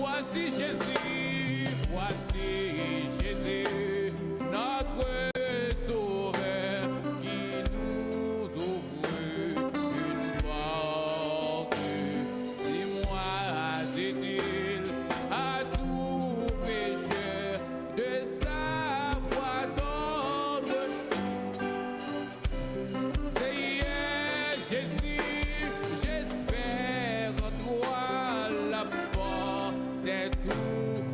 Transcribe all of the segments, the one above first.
Voici Jésus, voici Jésus, notre Sauveur qui nous ouvre une porte. Si moi, dit-il, à tout pécheur de sa voix d'ordre, Seigneur Jésus, j'espère en toi la porte est ouverte.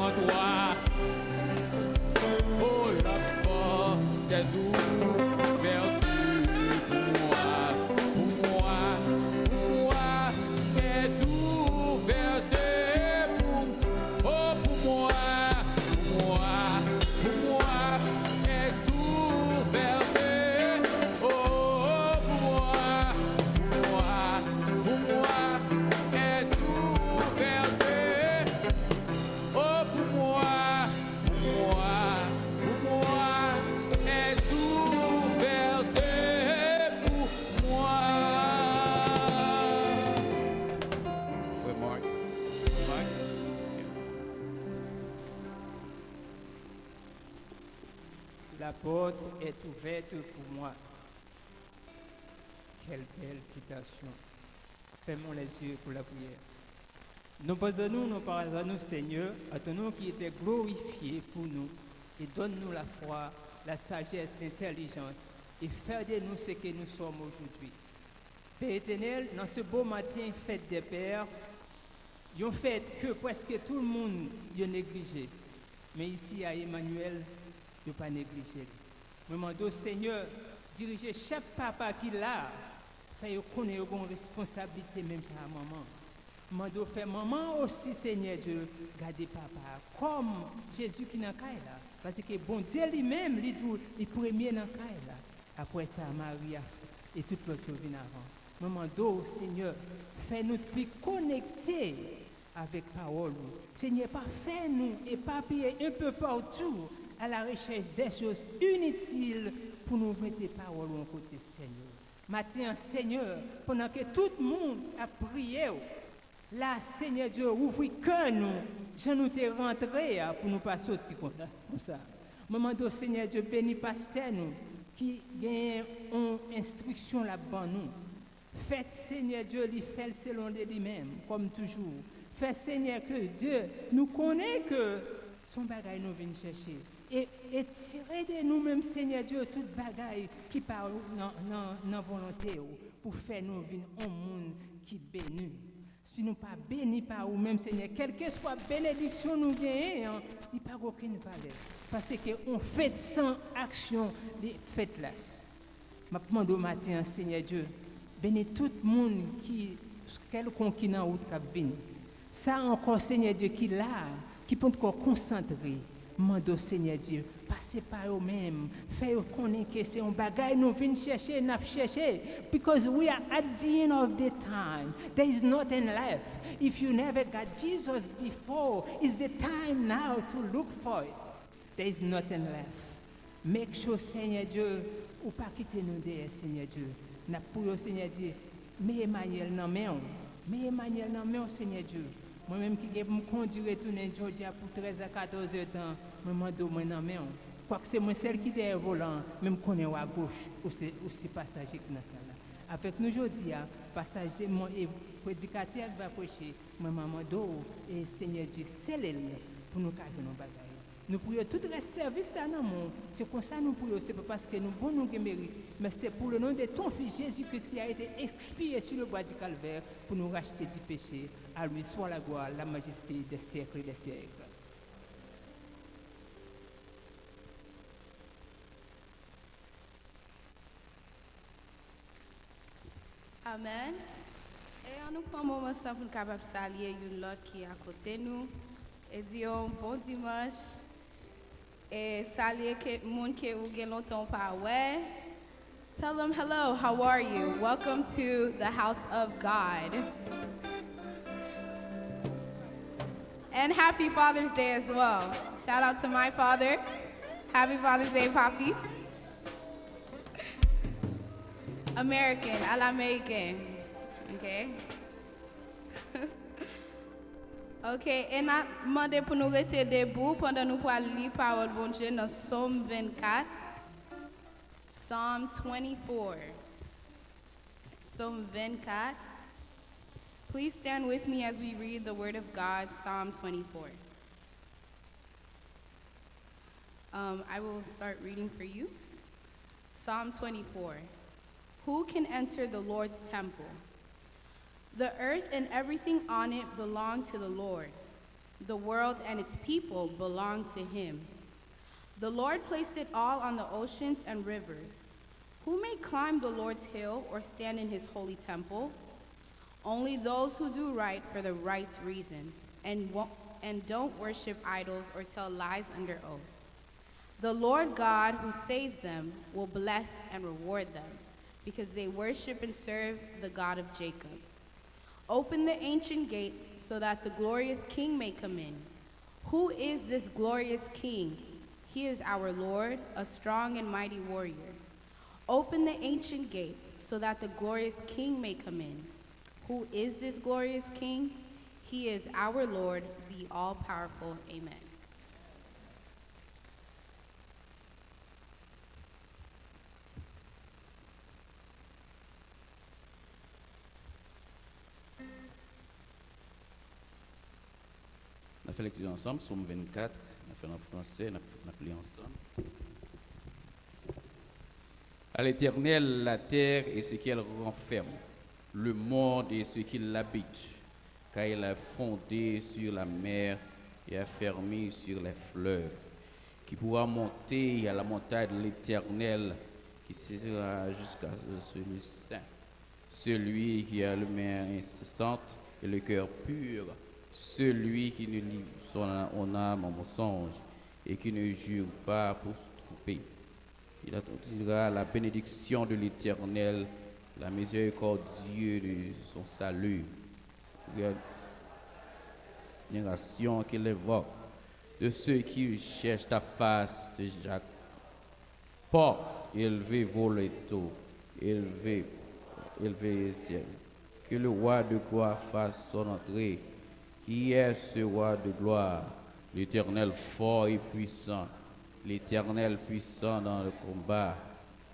devant toi. Oh, la porte est ouverte pour moi, pour moi, pour moi, est ouverte pour, oh, pour moi, pour moi, est ouverte, oh, pour moi, pour moi, est ouverte, oh, pour moi, pour moi, est ouverte pour moi. Oui, Marc. Marc. La porte est ouverte pour moi. Quelle belle citation. Fermons les yeux pour la prière. Nous pardonnons, Seigneur, à ton nom qui était glorifié pour nous, et donne-nous la foi, la sagesse, l'intelligence, et fais de nous ce que nous sommes aujourd'hui. Père éternel, dans ce beau matin, fête des pères, une fête que presque tout le monde a négligé. Mais ici à Emmanuel, il n'a pas négligé. Je demande, Seigneur, diriger chaque papa qui l'a, fait connaître une responsabilité même à maman. Je demande, faire maman aussi, Seigneur Dieu, garder papa, comme Jésus qui n'a pas là. Parce que bon Dieu lui-même, il premier dans là. Après ça, Maria et tout l'autre qui vient avant. Je demande, Seigneur, fais-nous plus connectés avec parole. Seigneur, pas fais-nous éparpiller un peu partout à la recherche des choses inutiles pour nous mettre paroles en côté, Seigneur. Matin, Seigneur, pendant que tout le monde a prié, là, Seigneur Dieu, ouvre que nous, je nous t'ai rentré pour nous pas sortir comme ça. Maman, Seigneur Dieu, bénis pasteur nous, qui gagne une instruction là-bas nous. Faites, Seigneur Dieu, lui fait selon lui-même, comme toujours. Faites, Seigneur, que Dieu nous connaît que son bagage nous vient chercher. Et tirer de nous-mêmes, Seigneur Dieu, toute bagaille qui parle dans la volonté pour faire nous venir un monde qui bénit. Si nous pas bénis par nous-mêmes, Seigneur, quelle que soit bénédiction nous gagnons, il n'y a pas aucune valeur. Parce qu'on fait sans action, les fêtes là. Je demande au matin, Seigneur Dieu, bénis tout le monde qui, quelqu'un qui est en route qui vient. Ça encore, Seigneur Dieu, qui est là, qui peut encore concentrer. Mando Seigneur Dieu, passez par eux-mêmes, faites connaître que c'est un bagage nous venons chercher, nous chercher, because we are at the end of the time. There is nothing left. If you never got Jesus before, it's the time now to look for it. There is nothing left. Make sure, Seigneur Dieu, ou pas quitter nous derrière, Seigneur Dieu. N'a pour Seigneur Dieu, mais Emmanuel non mais Seigneur Dieu. Moi-même qui me conduire retourner Georgia pour 13 à 14 ans, je me demande non mais quoi que c'est moi celle qui est volant, même connaît à gauche ou c'est passager qui dans ça là. Avec nous aujourd'hui, passager mon prédicateur va prêcher, moi maman do et Seigneur Dieu scellé pour nous garder nos bagages. Nous prions tout le service là dans monde. C'est comme ça nous prions, c'est pas parce que nous bon nous mérite, mais c'est pour le nom de ton fils Jésus-Christ qui a été expié sur le bois du calvaire pour nous racheter du péché. À lui soit la gloire, la majesté des siècles et des siècles. Amen. Et on nous prend un moment sans pour nous capable de saluer une autre qui est à côté de nous. Et disons bon dimanche. Et saluer les gens qui ont longtemps pas ouais. Tell them hello, how are you? Welcome to the house of God. And happy Father's Day as well. Shout out to my father. Happy Father's Day, Papi. American, à l'américaine. Okay? Ok, et nous demandons pour nous rester debout pendant nous pour lire la parole de Dieu dans Psaume 24. Psalm 24. Psalm 24. Please stand with me as we read the word of God, Psalm 24. I will start reading for you. Psalm 24. Who can enter the Lord's temple? The earth and everything on it belong to the Lord. The world and its people belong to him. The Lord placed it all on the oceans and rivers. Who may climb the Lord's hill or stand in his holy temple? Only those who do right for the right reasons and don't worship idols or tell lies under oath. The Lord God who saves them will bless and reward them because they worship and serve the God of Jacob. Open the ancient gates so that the glorious King may come in. Who is this glorious King? He is our Lord, a strong and mighty warrior. Open the ancient gates so that the glorious King may come in. Who is this glorious King? He is our Lord, the all-powerful. Amen. On a fait lecture ensemble, Psaume 24, on a fait en français, on a lu ensemble. À l'Éternel, la terre et ce qu'elle renferme, le monde et ce qui l'habite, car il a fondé sur la mer et a fermé sur les fleuves. Qui pourra monter à la montagne de l'Éternel, qui sera jusqu'à celui saint, celui qui a le main incessante et le cœur pur, celui qui ne livre son âme en mensonge et qui ne jure pas pour se tromper. Il attendra la bénédiction de l'Éternel, la miséricorde Dieu de son salut. Génération qu'il évoque de ceux qui cherchent ta face de Jacques. Porte, élevé voleto, élevé, que le roi de gloire fasse son entrée. Qui est ce roi de gloire? L'Éternel fort et puissant, l'Éternel puissant dans le combat.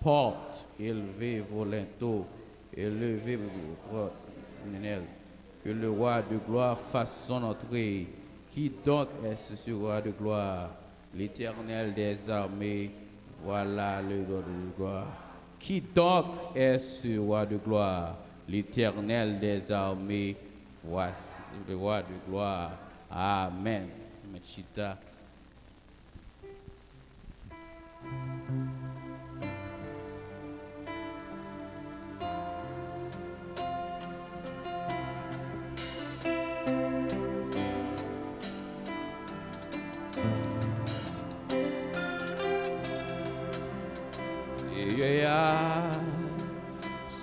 Porte, élevé volento, élevé que le roi de gloire fasse son entrée. Qui donc est ce roi de gloire? L'Éternel des armées, voilà le roi de gloire. Qui donc est ce roi de gloire? L'Éternel des armées, voici le roi de gloire. Amen. Mechita.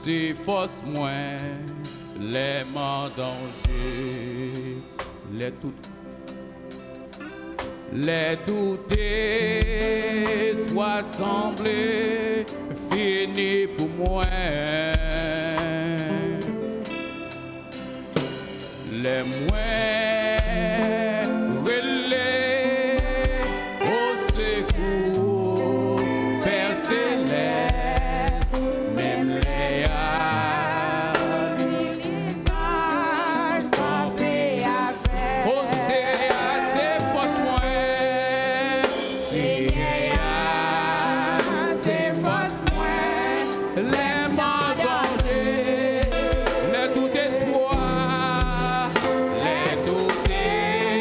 C'est force moins les mains danger, les douter soient semblés finis pour moi. Les moins relais au secours, Père céleste, même les alliances tombées avec. Oh, c'est assez force moins, c'est force moins, les mains danger, les tout espoir. Les douter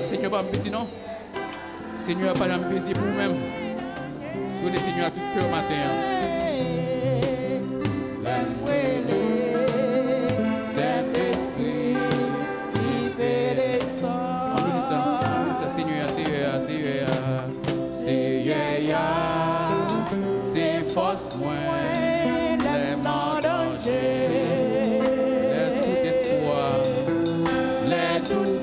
Seigneur pas busy non. Seigneur pas jamais busy pour vous-même. Soyez le Seigneur à tout cœur matin. Saint-Esprit, tu fais des sons. On dit ça, Seigneur, c'est force moins, les morts danger, les tout espoir, les tout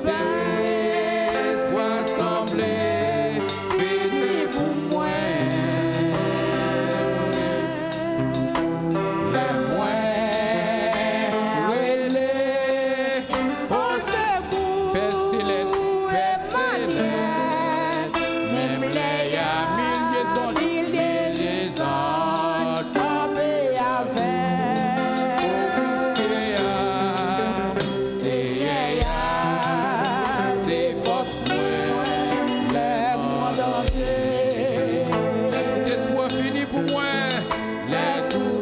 espoir semblés, venez pour moi. Les moins, relais, au secours, Père céleste, même les amis, les autres, tombés c'est force moins, les morts danger. Les soient finis pour moi, les tout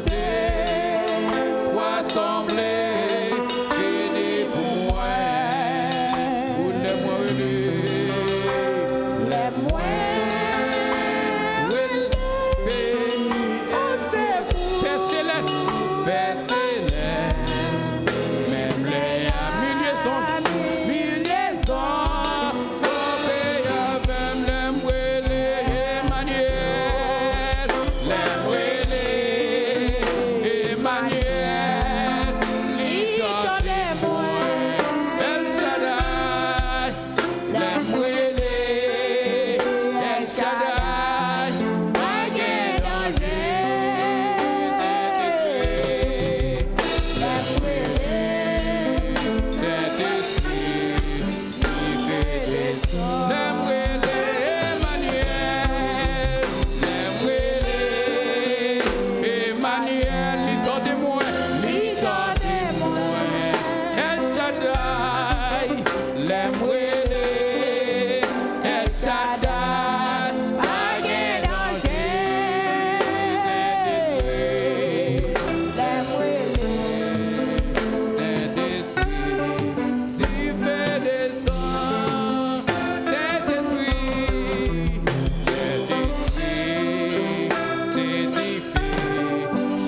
soient semblés, finis pour moi, pour les moins les moins Père céleste, même les milliers Emmanuel, El Shaddai, El Shaddai, Emmanuel, leader de moi, El Shaddai, El Shaddai, Saint-Esprit, tu fais des sons, Saint-Esprit,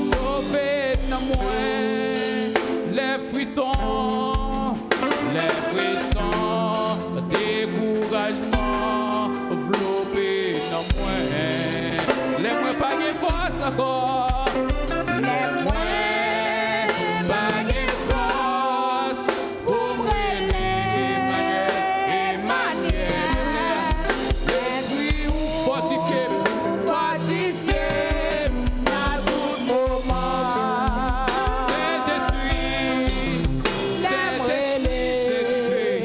chauffer dans moi les frissons, découragement, enveloppé dans moi, les moins pas de force encore, les moins pas de force pour Emmanuel, l'esprit ou fortifié, dans tout moment, Saint-Esprit,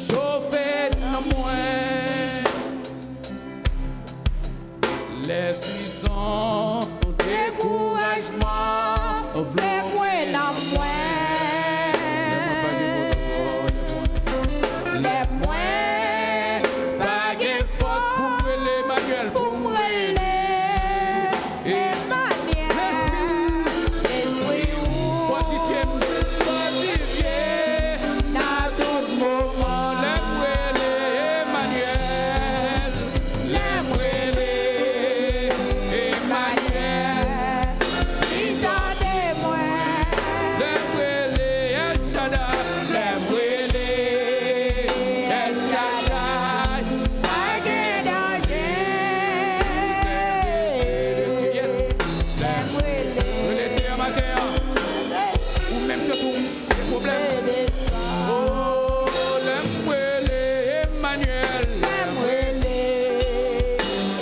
chauffer dans moi les frissons, découragement, C'est moi dans moi. les moins pas de force pour l'Emmanuel, pour fortifié, dans tout moment, Emmanuel, El Shaddai, yes, relais matin, ou même surtout des problèmes. Oh,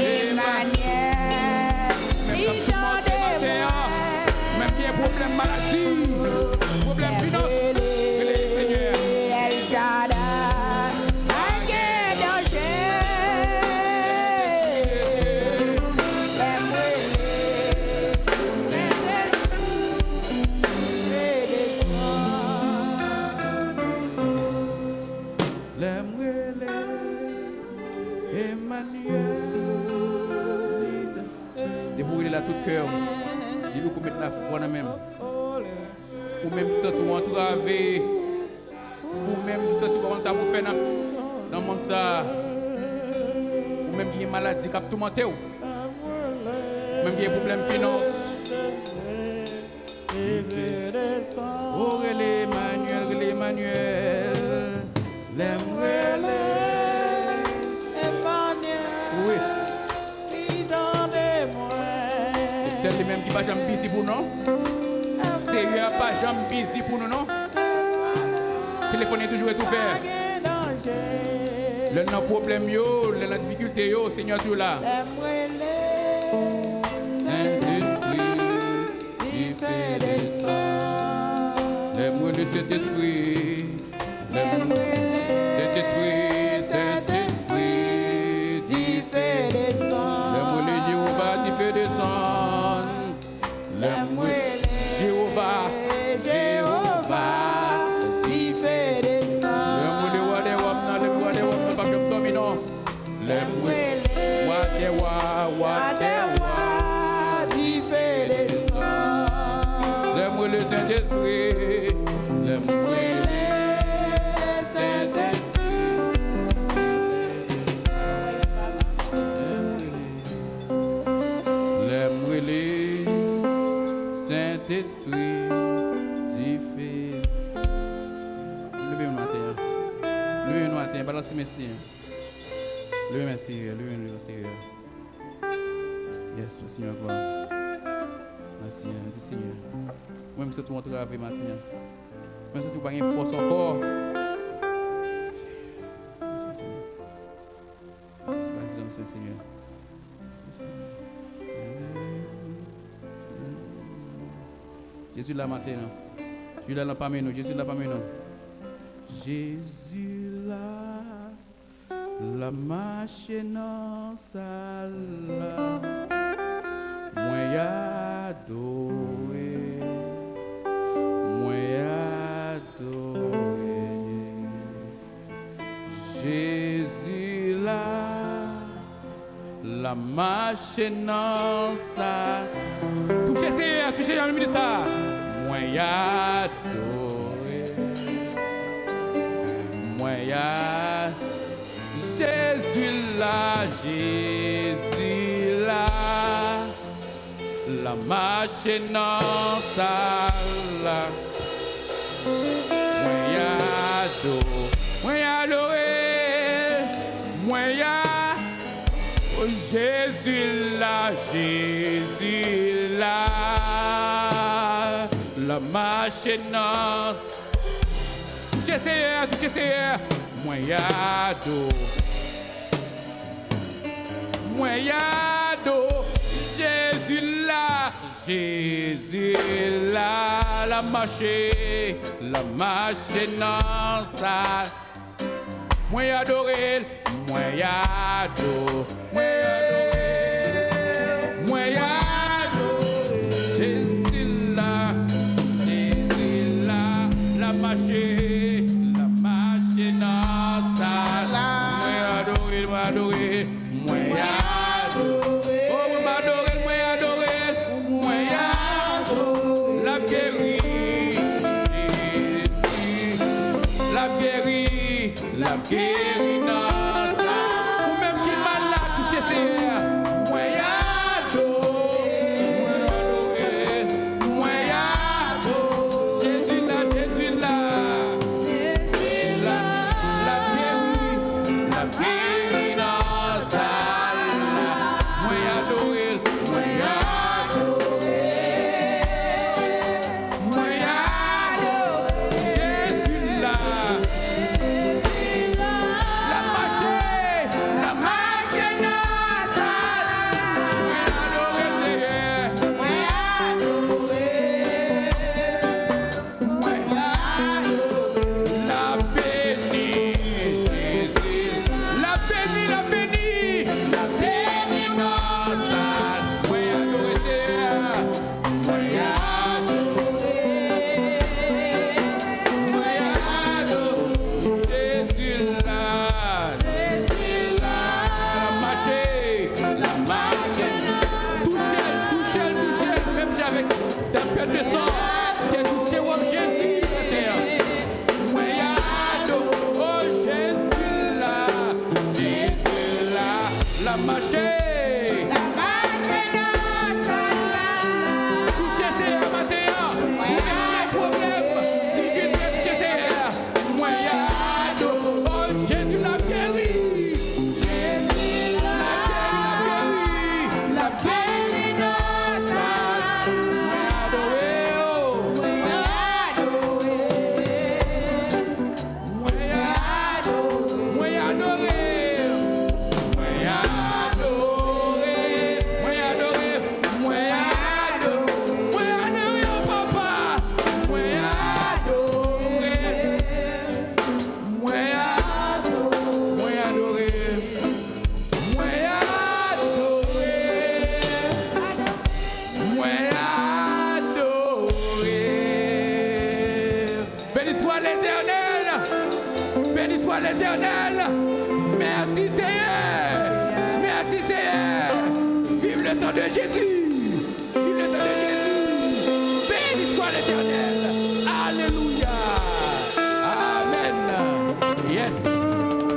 Emmanuel, même bien problème maladie, problème finance, relais Seigneur. Emmanuel, débrouillez là tout cœur, dis vous mettre la foi dans même, ou même si tu entravé, Ou même qui senti comment ça vous fait dans le monde ça. Ou même qui a une maladie qui a tourmenté ou. Même qui a des problèmes de finances. Oh, relais Emmanuel. Oui. Et c'est lui-même qui va jamais busy pour nous. C'est lui qui pas jamais busy pour nous, non? Téléphone est toujours ouvert. Le problème, la difficulté, Seigneur, tu es là. Saint-Esprit, qui fait descendre. L'aime-moi le Saint-Esprit. Saint-Esprit, Saint-Esprit, qui fait descendre. L'aime-moi le Jéhovah, qui fait descendre. L'aime-moi Jéhovah, Jéhovah, qui fait descendre. L'aime-moi le roi des rois, le roi des rois, pas comme dominant. L'aime-moi roi des rois, qui fait descendre. L'aime-moi le Saint-Esprit. L'aime-moi le Saint-Esprit. L'aime-moi le Saint-Esprit. Levez-nous matin. Levez-nous matin. Balancez merci. Levez merci. Levez merci. Yes, Seigneur. Merci, Seigneur. Même si tu montres la vie maintenant. Même si tu n'as pas de force encore. Merci, Seigneur. Jésus là maintenant. Jésus là parmi nous. Jésus là parmi nous. Jésus là, la machine en salle. Moi adoré. Moi adoré. Jésus là, la machine en salle. Touchez dans le milieu de ça. Moi adoré. Moi Jésus là, Jésus là. La machine en salle. Moi adoré. Moi Jésus là, Jésus là. La machine en touchez Seigneur. Moi adore. Jésus là, la machine en salle. Moi adoré, moi adore. Jésus là, la machine en salle. Moi adoré, moi adoré. La guéri dans ça. Ou même qui malade, touchez Seigneur. Moi adore. Jésus là. La guéri dans ça. Moi adore. Jésus là. Dans le de sang, qui a touché au Jésus sur la terre. soit l'Éternel. Merci Seigneur. Merci Seigneur. Vive le sang de Jésus. Vive le sang de Jésus. Béni soit l'Éternel. Alléluia. Amen. Yes.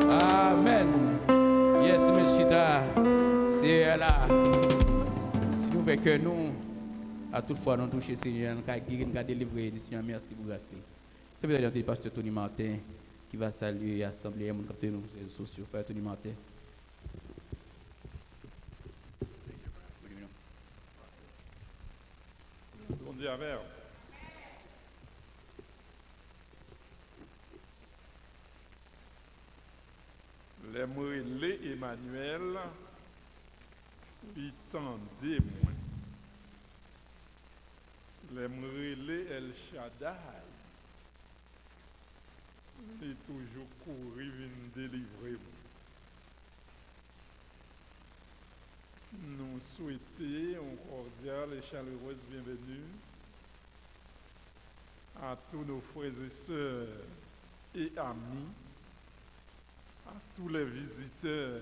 Amen. Yes, Melchita. C'est là. Si nous voulons que nous, à toute fois, nous toucher Seigneur, nous avons guéri, nous avons délivré. Seigneur, merci pour grâce. C'est peut-être le pasteur Tony Martin qui va saluer et assembler les gens qui nous sur les réseaux sociaux. Frère Tony Martin. On dit Amen. Les mots Emmanuel, il tendait moins. Les mots El Shaddai, il toujours courir venir délivrer. Nous souhaitons une cordiale et chaleureuse bienvenue à tous nos frères et sœurs et amis, à tous les visiteurs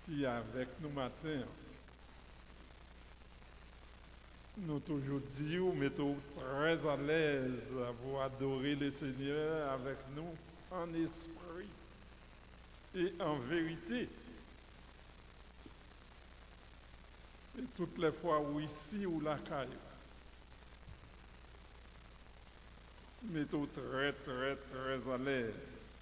qui sont avec nous matin. Nous toujours disons, mettons très à l'aise pour adorer le Seigneur avec nous en esprit et en vérité. Et toutes les fois où ici ou la caille, mettons très à l'aise.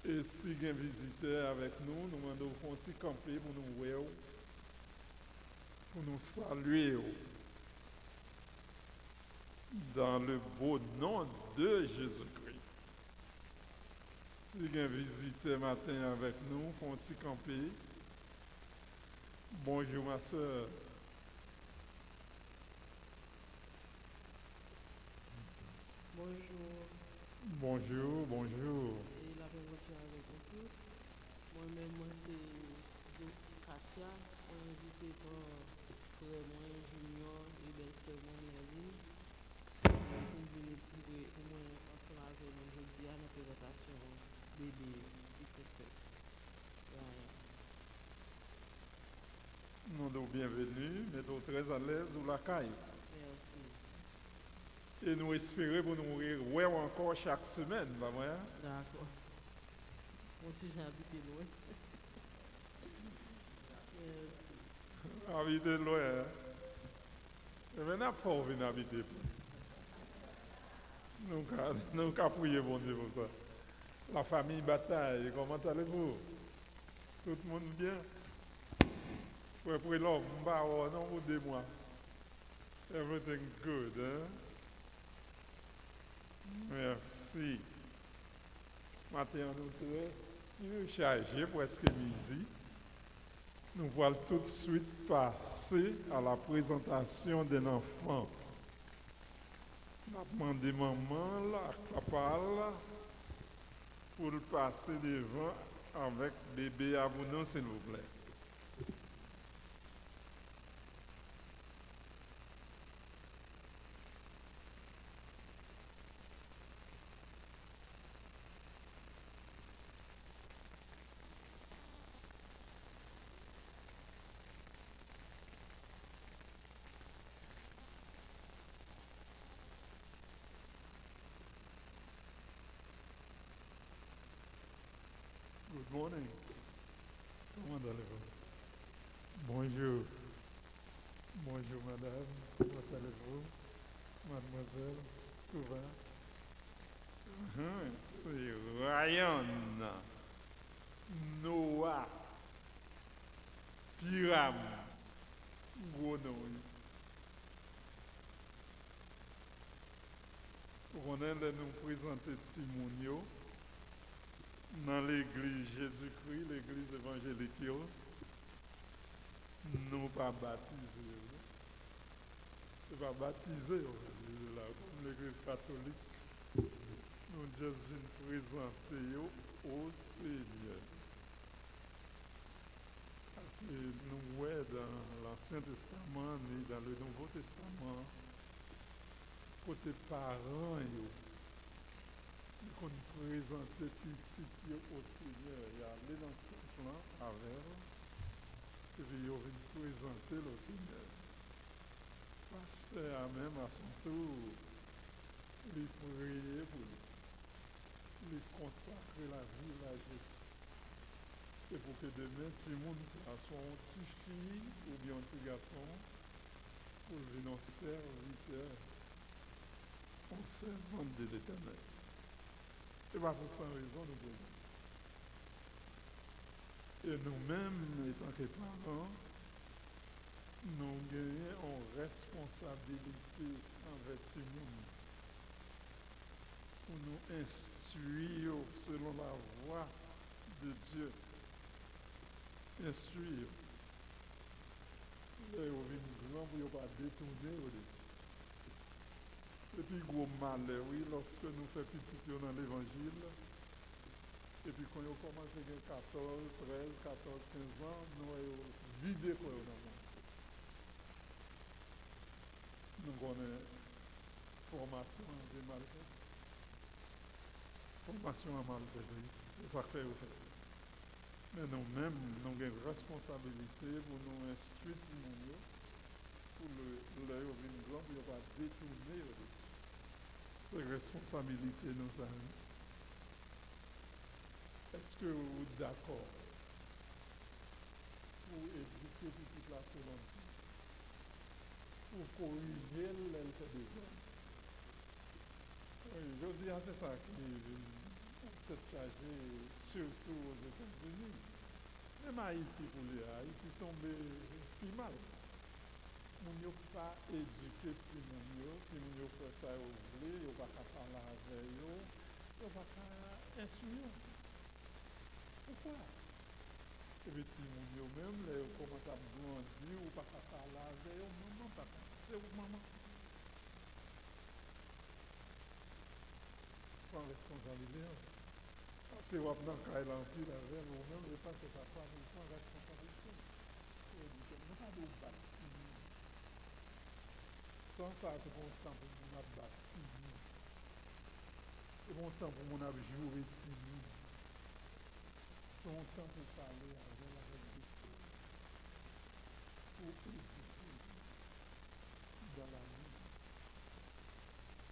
Et si il y a un visiteur avec nous, nous demandons un petit camper pour nous voir, pour nous saluer. Dans le beau nom de Jésus-Christ. Si il y a un visiteur matin avec nous, un petit camper. Bonjour ma soeur. Bonjour. Bonjour, bonjour. Et la présentation avec vous. Moi-même, moi, c'est Katia, invité par frère moi, Junior et belle-sœur Mélanie. Pour venir pour moi, ensemble avec moi, je dis à la présentation bébé qui peut faire. Nous sommes bienvenus, mais nous sommes très à l'aise ou la caille. Merci. Et nous espérons pour nous voir encore chaque semaine, pas vrai? D'accord. Mon petit j'ai habité loin. Habiter loin. Et maintenant, il faut venir habiter. Nous avons prié bon Dieu pour ça. La famille bataille, comment allez-vous? Tout le monde bien? Ouais, pour l'homme, non, vous deux mois. Everything good, hein? Merci. Maintenant, nous sommes chargés presque midi. Nous allons tout de suite passer à la présentation d'un enfant. On a demandé maman, là, papa, là, pour le passer devant avec bébé à vous, s'il vous plaît. Good morning. Comment allez-vous? Bonjour. Bonjour madame. Comment allez-vous? Mademoiselle, tout va? C'est Ryan, Noah, Piram, Gounoui. On est de nous présenter Simonio dans l'église Jésus-Christ, l'église évangélique. Nous pas baptisés. C'est pas baptisé comme l'église catholique. Nous juste venons présenter au Seigneur. Parce que nous voyons dans l'Ancien Testament et dans le Nouveau Testament, côté parents, qu'on présente petit au Seigneur, il y a aller dans le plan avec, et puis il vient présenter le Seigneur. Pasteur a même à son tour, lui prier pour lui, lui consacrer la vie à Jésus. Et pour que demain, si le monde soit un petit fille ou bien un petit garçon, pour venir en serviteur, en servant de l'Éternel. Et pas pour sans raison, nous pouvons. Et nous-mêmes, étant que parents, nous gagnons en responsabilité envers ce monde pour nous instruire selon la voie de Dieu. Instruire. Là, on vient grand pour ne pas détourner. Et puis, gros malheur, oui, lorsque nous faisons petit dans l'évangile, et puis quand on commence à 14, 13, 14, 15 ans, nous avons vidé quoi dans le monde. Nous avons formation de mal fait. Formation à mal fait, oui. C'est ça que fait au fait. Mais nous-mêmes, nous avons une responsabilité pour nous instruire tout le monde, pour le grand, pour ne pas détourner. C'est une responsabilité, nous savons. Est-ce que vous êtes d'accord pour éduquer toute la volonté, pour corriger l'élève des hommes? Oui, je dis, c'est ça qui est peut-être chargé, surtout aux États-Unis. Même Haïti, pour les Haïti tombe plus mal. Moun yo pas éduqué si moun yo fait ça au blé, yo pas parler avec yo pas instruire. Pourquoi? Et puis si moun yo même, là, yo commence à grandir, ou pas parler avec yo, maman, papa, c'est où maman? Prends responsabilité. Si vous avez un cas l'empire avec vous-même, je pense que ça prend une responsabilité. Nous pas de bâtir. Sans ça, c'est bon temps pour mon abattre. C'est bon temps pour mon abjouer. C'est bon temps pour parler avec Dieu. Pour éduquer dans la vie,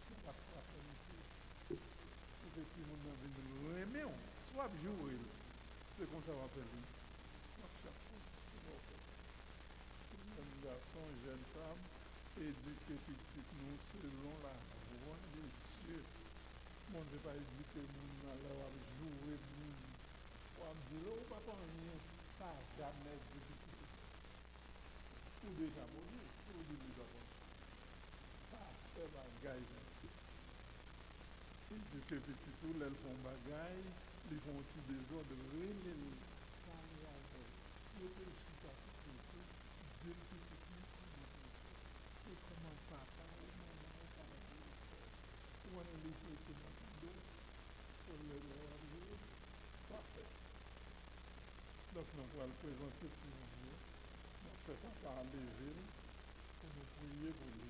dans la fraternité. Pour que tout le monde vienne l'aimer. Soit abjouer. C'est comme ça qu'on appelle. Chaque chose. Jeune garçon, jeune femme. Éduquer petit nous selon la voie de Dieu. Mon Dieu pas éduquer nous alors jouer nous. On dit là, papa, pas jamais difficile. Ou déjà mourir, ou déjà mourir. Pas faire bagaille. Éduquer petit tout, ils font bagaille, ils font aussi des ordres, ils parler avec eux. Ils réfléchissent à tout. Dieu et comment papa ou maman parle ou on est livré sur notre dos pour le leur parfait. Donc nous allons présenter tout le monde. Nous faisons par les villes pour nous prier pour lui,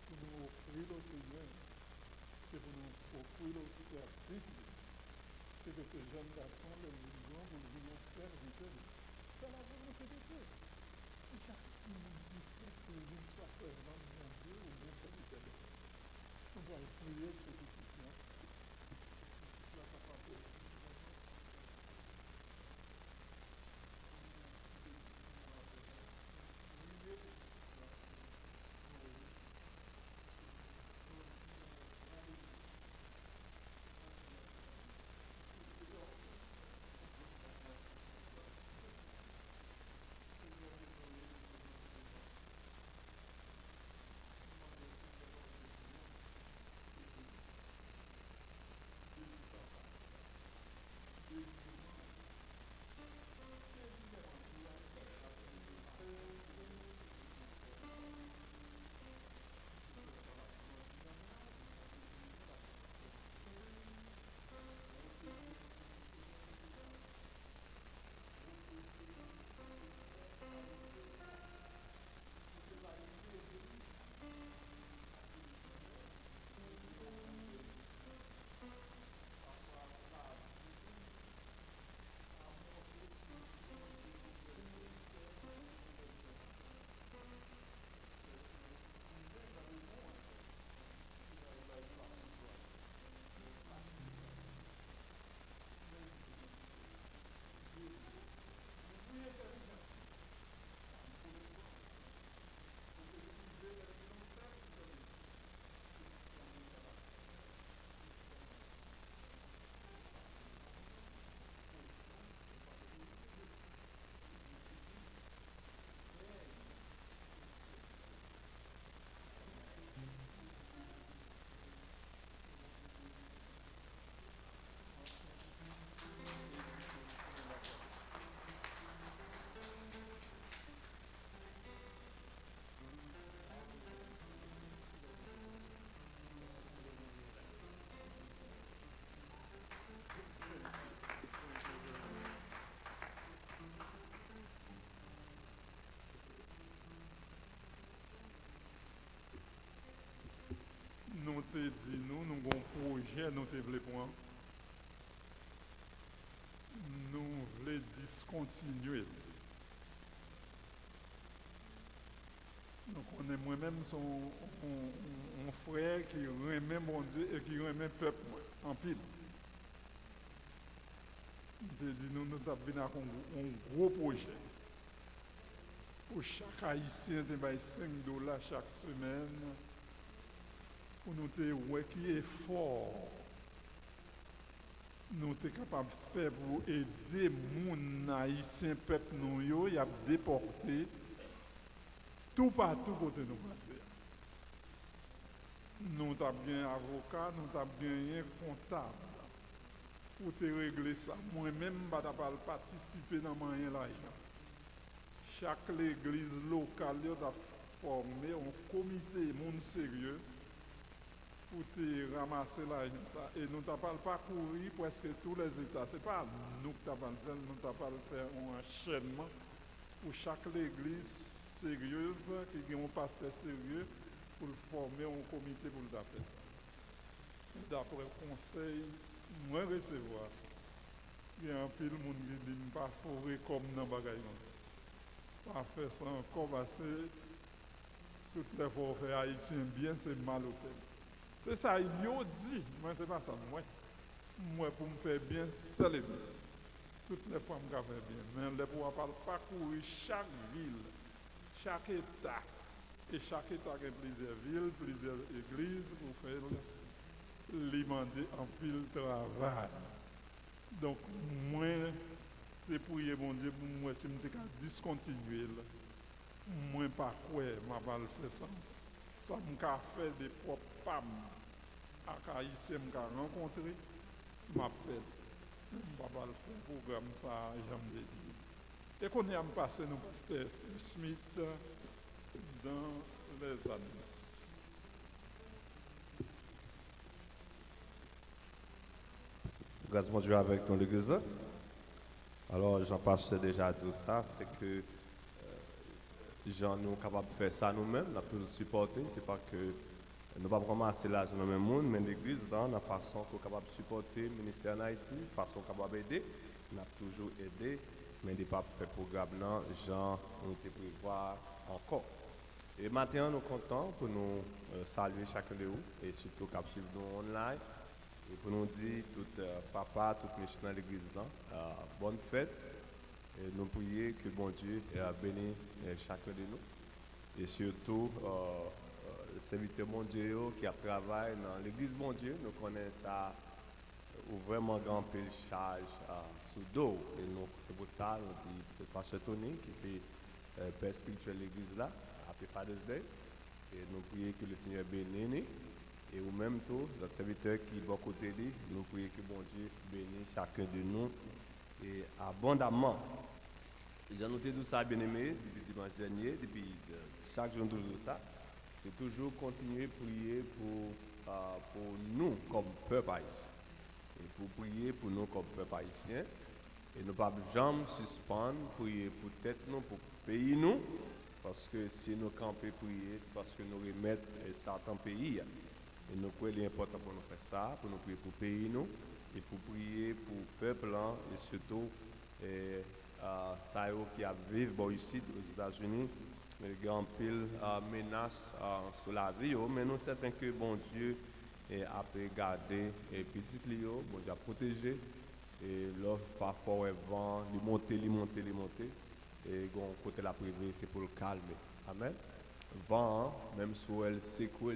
pour nous offrir au Seigneur, et pour nous offrir au service. Et que ce jeune garçon, le grand, pour nous servir. C'est la volonté de Dieu. Et chaque une soit fervent devant Dieu ou bien serviteur. On doit prier sur tout cela. La papa peut. projet nous développons, nous voulons discontinuer. Donc on est moi-même son frère qui remet mon Dieu et qui remet le peuple en pile. Nous avons venu avec un gros projet. Pour chaque haïtien, nous avons $5 chaque semaine. Pour nous dire qui est fort. Nous sommes capables de faire pour aider les haïtiens, peuple nous, y a déporté tout partout côté nous passer. Nous avons bien avocat, nous avons bien comptable pour te régler ça. Moi-même, je ne vais pas participer dans rien là. Chaque église locale a formé un comité monde sérieux pour te ramasser l'argent. Et nous n'avons pas parcouru presque tous les États. Ce n'est pas nous qui avons fait, nous avons fait un enchaînement pour chaque église sérieuse, qui a un pasteur sérieux, pour former un comité pour faire ça. D'après le conseil, moi recevoir, il y a un peu de monde qui dit pas forer comme dans les bagages. Pas faire ça encore parce que toutes les fois qu'on fait haïtien bien, c'est mal au tel. C'est ça, il dit, moi c'est pas ça, moi pour me faire bien, c'est le bien. Toutes les fois je me fais bien, mais les pouvoir parcourir chaque ville, chaque État, et chaque État a plusieurs villes, plusieurs églises pour faire demander en pile travail. Donc, moi, c'est prier mon Dieu pour moi, si je suis discontinuer, moi, pas quoi, je vais faire ça. Ça me fait des propres femmes à Haïtien, je vais rencontrer, je vais faire. Je vais faire le programme, ça, j'aime dire. Et qu'on y a passé, nous, pasteur Smith, dans les années. Grâce à Dieu avec nous l'église. Alors, Jean-Pasteur déjà dit ça, c'est que Jean nous sommes capables de faire ça nous-mêmes, nous pouvons supporter. C'est pas que nous ne pouvons pas ramasser l'argent dans le même monde, mais l'église, dans la façon qu'on est capable de supporter le ministère en Haïti, la façon qu'on est capable d'aider, nous avons toujours aidé, mais nous n'avons pas fait programme, non, Jean, on était prévoir encore. Et maintenant, nous sommes contents pour nous saluer chacun de vous, et surtout cap suivre nous online. Et pour nous dire, tout papa, tout monsieur dans l'église, bonne fête. Et nous prions que bon Dieu bénisse chacun de nous. Et surtout, le serviteur mon Dieu qui a travaillé dans l'église mon Dieu, nous connaissons ça, ou vraiment grand peu de charge sous dos. Et c'est pour ça, nous dit le pasteur Tony, qui est père spirituel de l'église là, après Father's Day. Et nous prions que le Seigneur bénisse. Et au même temps, notre serviteur qui est à côté de lui, nous prions que bon Dieu bénisse chacun de nous et abondamment. J'ai noté tout ça, bien aimé, depuis dimanche dernier, depuis chaque jour, toujours ça. C'est toujours continuer à prier pour nous comme peuple haïtien. Et pour prier pour nous comme peuple haïtien. Et nous ne pouvons jamais suspendre, prier pour tête nous, pour pays nous. Parce que si nous campons prier, c'est parce que nous remettons certains pays. Et nous croyons l'important pour nous faire ça, pour nous prier pour le pays, nous, et pour prier pour le peuple, et surtout, ça qui a vécu ici aux États-Unis, il y a une pile menace sur la vie, mais nous sommes certains que bon Dieu a gardé les petits lions, bon Dieu a protégé, et là, parfois, le vent, il monte, et côté la privée, c'est pour le calmer. Amen. Vent, même si elle secoue,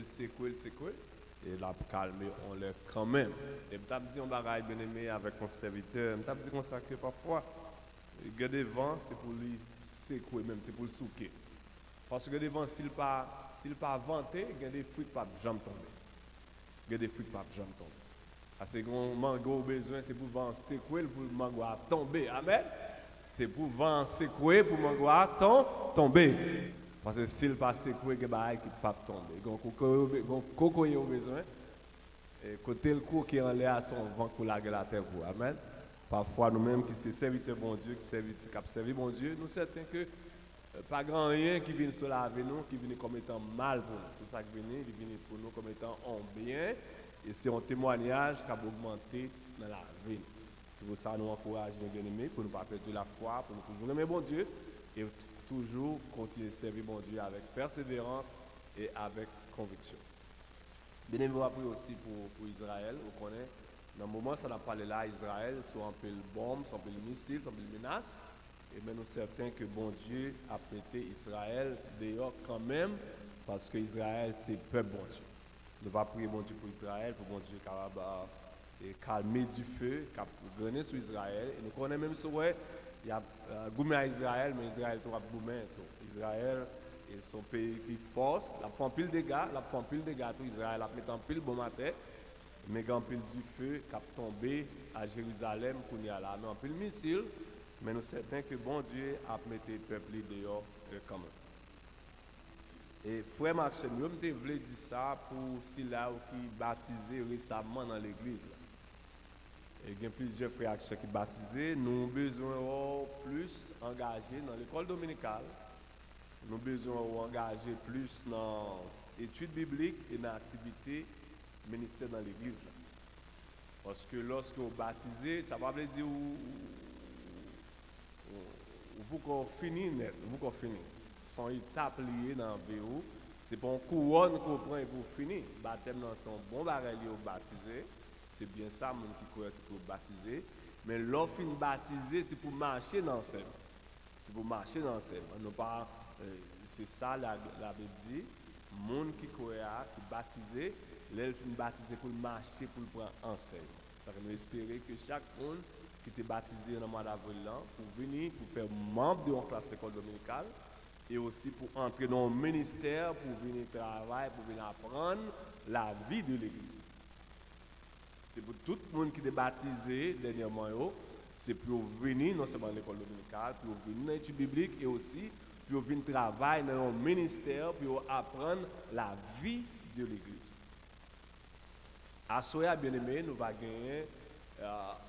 et la calmer, on lève quand même. Et je me dis, on va bien aimé avec mon serviteur, je me dis comme ça que parfois, il y a des vents, c'est pour lui secouer, même c'est pour le souquer. Parce que des vents, s'il pas vanté, il y a des fruits qui ne peuvent jamais tomber. Parce que quand mango a besoin, c'est pour vent secouer, pour le mango à tomber. Amen. C'est pour vent secouer, pour le mango à tomber. Parce que s'il pas secoué, il y a des choses qui ne peuvent pas tomber. Donc, coco a besoin. Et côté le coup qui est en l'air, son vent pour la terre. Amen. Parfois, nous-mêmes qui sommes serviteurs bon Dieu, qui servent bon Dieu, nous sommes certains que pas grand rien qui vient sur la vie nous, qui vient comme étant mal pour nous. Tout ça qui vient pour nous comme étant en bien. Et c'est un témoignage qui a augmenté dans la vie. C'est pour ça que nous encourageons nos bien-aimés pour ne pas perdre la foi, pour nous toujours aimer bon Dieu et toujours continuer à servir bon Dieu avec persévérance et avec conviction. Bien-aimés, on va prier aussi pour Israël. Vous connaissez, dans le moment où on a parlé là, Israël, soit un peu le bombe, soit un peu le missile, soit un peu le menace. Et bien nous sommes certains que bon Dieu a prêté Israël dehors quand même, parce que Israël c'est peuple bon Dieu. Nous allons prier bon Dieu pour Israël, pour bon Dieu capable de calmer du feu, capable de sur Israël. Et nous connaissons même sur il y a goumé à Israël, mais Israël doit goumé. Israël est son pays qui force, la prend pile de dégâts, la prend pile de dégâts tout Israël, a mis en pile bon matin, mais quand pile du feu qui a tombé à Jérusalem, qu'on y a là, mais en pile missile. Mais nous sommes certains que bon Dieu a mis le peuple dehors quand même. Et frère Maxime, je voulais dire ça pour ceux là qui baptisé récemment dans l'église. Et il y a plusieurs frères qui sont baptisés. Nous avons besoin de plus engagés dans l'école dominicale. Nous avons besoin d'engager plus dans l'étude biblique et dans l'activité ministère dans l'église. Parce que lorsque vous baptisez, ça va veut dire vous qu'on finit net, vous qu'on finit. Son étape liée dans le BO, c'est pas une couronne qu'on prend et pour finir. Baptême dans son bon barrel lié au baptisé, c'est bien ça mon qui court c'est pour baptiser, mais l'offre fin baptisé c'est pour marcher dans l'enseignement. C'est pour marcher dans l'enseignement. Non pas c'est ça la Bible dit, monde qui court qui baptisé, l'elle fin baptisé pour marcher pour prendre enseignement. Ça veut espérer que chaque monde qui était baptisé dans le mois d'avril pour venir, pour faire membre de la classe d'école dominicale et aussi pour entrer dans le ministère, pour venir travailler, pour venir apprendre la vie de l'église. C'est pour tout le monde qui est baptisé dernièrement, c'est pour venir non seulement dans l'école dominicale, pour venir dans l'étude biblique et aussi pour venir travailler dans le ministère, pour apprendre la vie de l'église. À Soya, bien aimé, nous allons gagner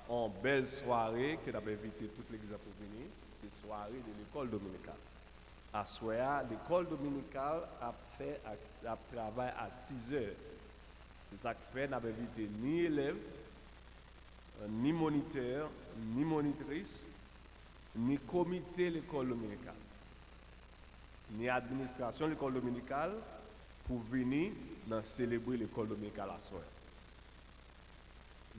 une belle soirée que nous avons invité toute l'église pour venir. C'est la soirée de l'école dominicale. À Soya, l'école dominicale a travaillé à 6 heures. C'est ça qui fait, nous avons invité ni élèves, ni moniteurs, ni monitrices, ni comité de l'école dominicale, ni administration de l'école dominicale pour venir célébrer l'école dominicale à Soya.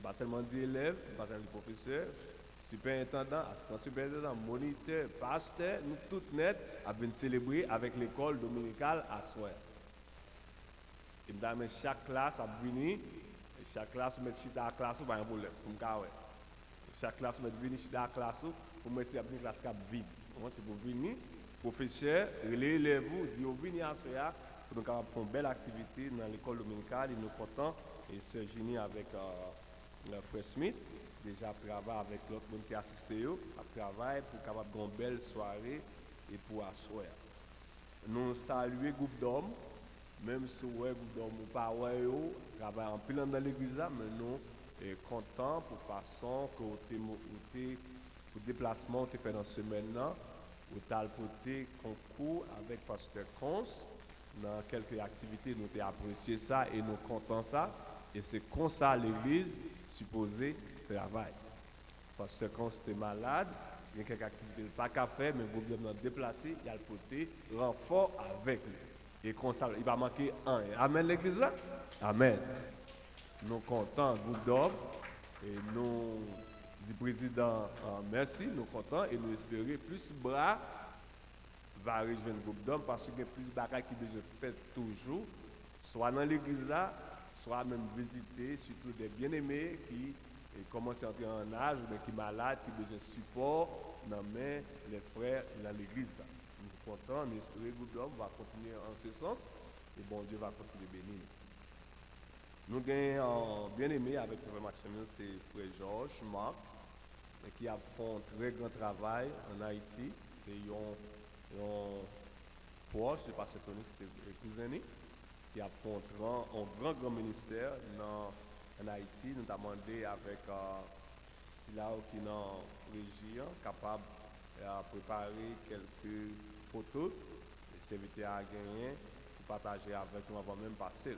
Pas seulement des élèves, pas seulement des professeurs, superintendants, assistants superintendants, moniteurs, pasteurs, nous tous net avons célébré avec l'école dominicale à Soya. Et chaque classe a venu, chaque classe met chita à classe ou pas un problème, comme ça ouais. Chaque classe met venu chita à classe pour mettre une classe qui est vide. C'est pour venir, professeur, les élèves, dit au venir à Soya pour nous faire une belle activité dans l'école dominicale et nous contents et Sœur Jenny avec le frère Smith, déjà travaille avec l'autre monde qui assiste à travailler pour capable une belle soirée et pour asseoir. Nous saluons le groupe d'hommes, même si le groupe d'hommes ou pas travaille en pile dans l'église là, mais nous sommes contents pour façon que pour déplacement que fait dans ce semaine là, au tal côté concours avec pasteur Cons dans quelques activités nous avons apprécié ça et nous contents ça et c'est comme ça l'église supposé travail. Parce que quand c'était malade, il y a quelques activités pas qu'à faire, mais le gouvernement déplacé, il y a le côté renfort avec lui. Et comme ça, il va manquer un. Amen l'église là? Amen. Nous contents, groupe d'hommes, et nous, du président, merci, nous contents, et nous espérons plus bras va rejoindre le groupe d'hommes parce qu'il y a plus de bagages qui besoin faire toujours, soit dans l'église là, soit même visiter, surtout des bien-aimés qui commencent à entrer en âge, mais qui sont malades, qui ont besoin de support, dans les frères dans l'église. Nous sommes contents, nous espérons que le groupe d'hommes va continuer en ce sens, et bon Dieu va continuer à bénir. Nous avons un bien-aimé avec le frère Maxime, c'est frère Georges Marc, qui a fait un très grand travail en Haïti. C'est un proche, je ne sais pas si c'est cousin, qui a fait un grand ministère en Haïti, nous avons demandé avec Sila qui est dans la région, capable de préparer quelques photos et serviteurs à gagner pour partager avec nous avant même passer.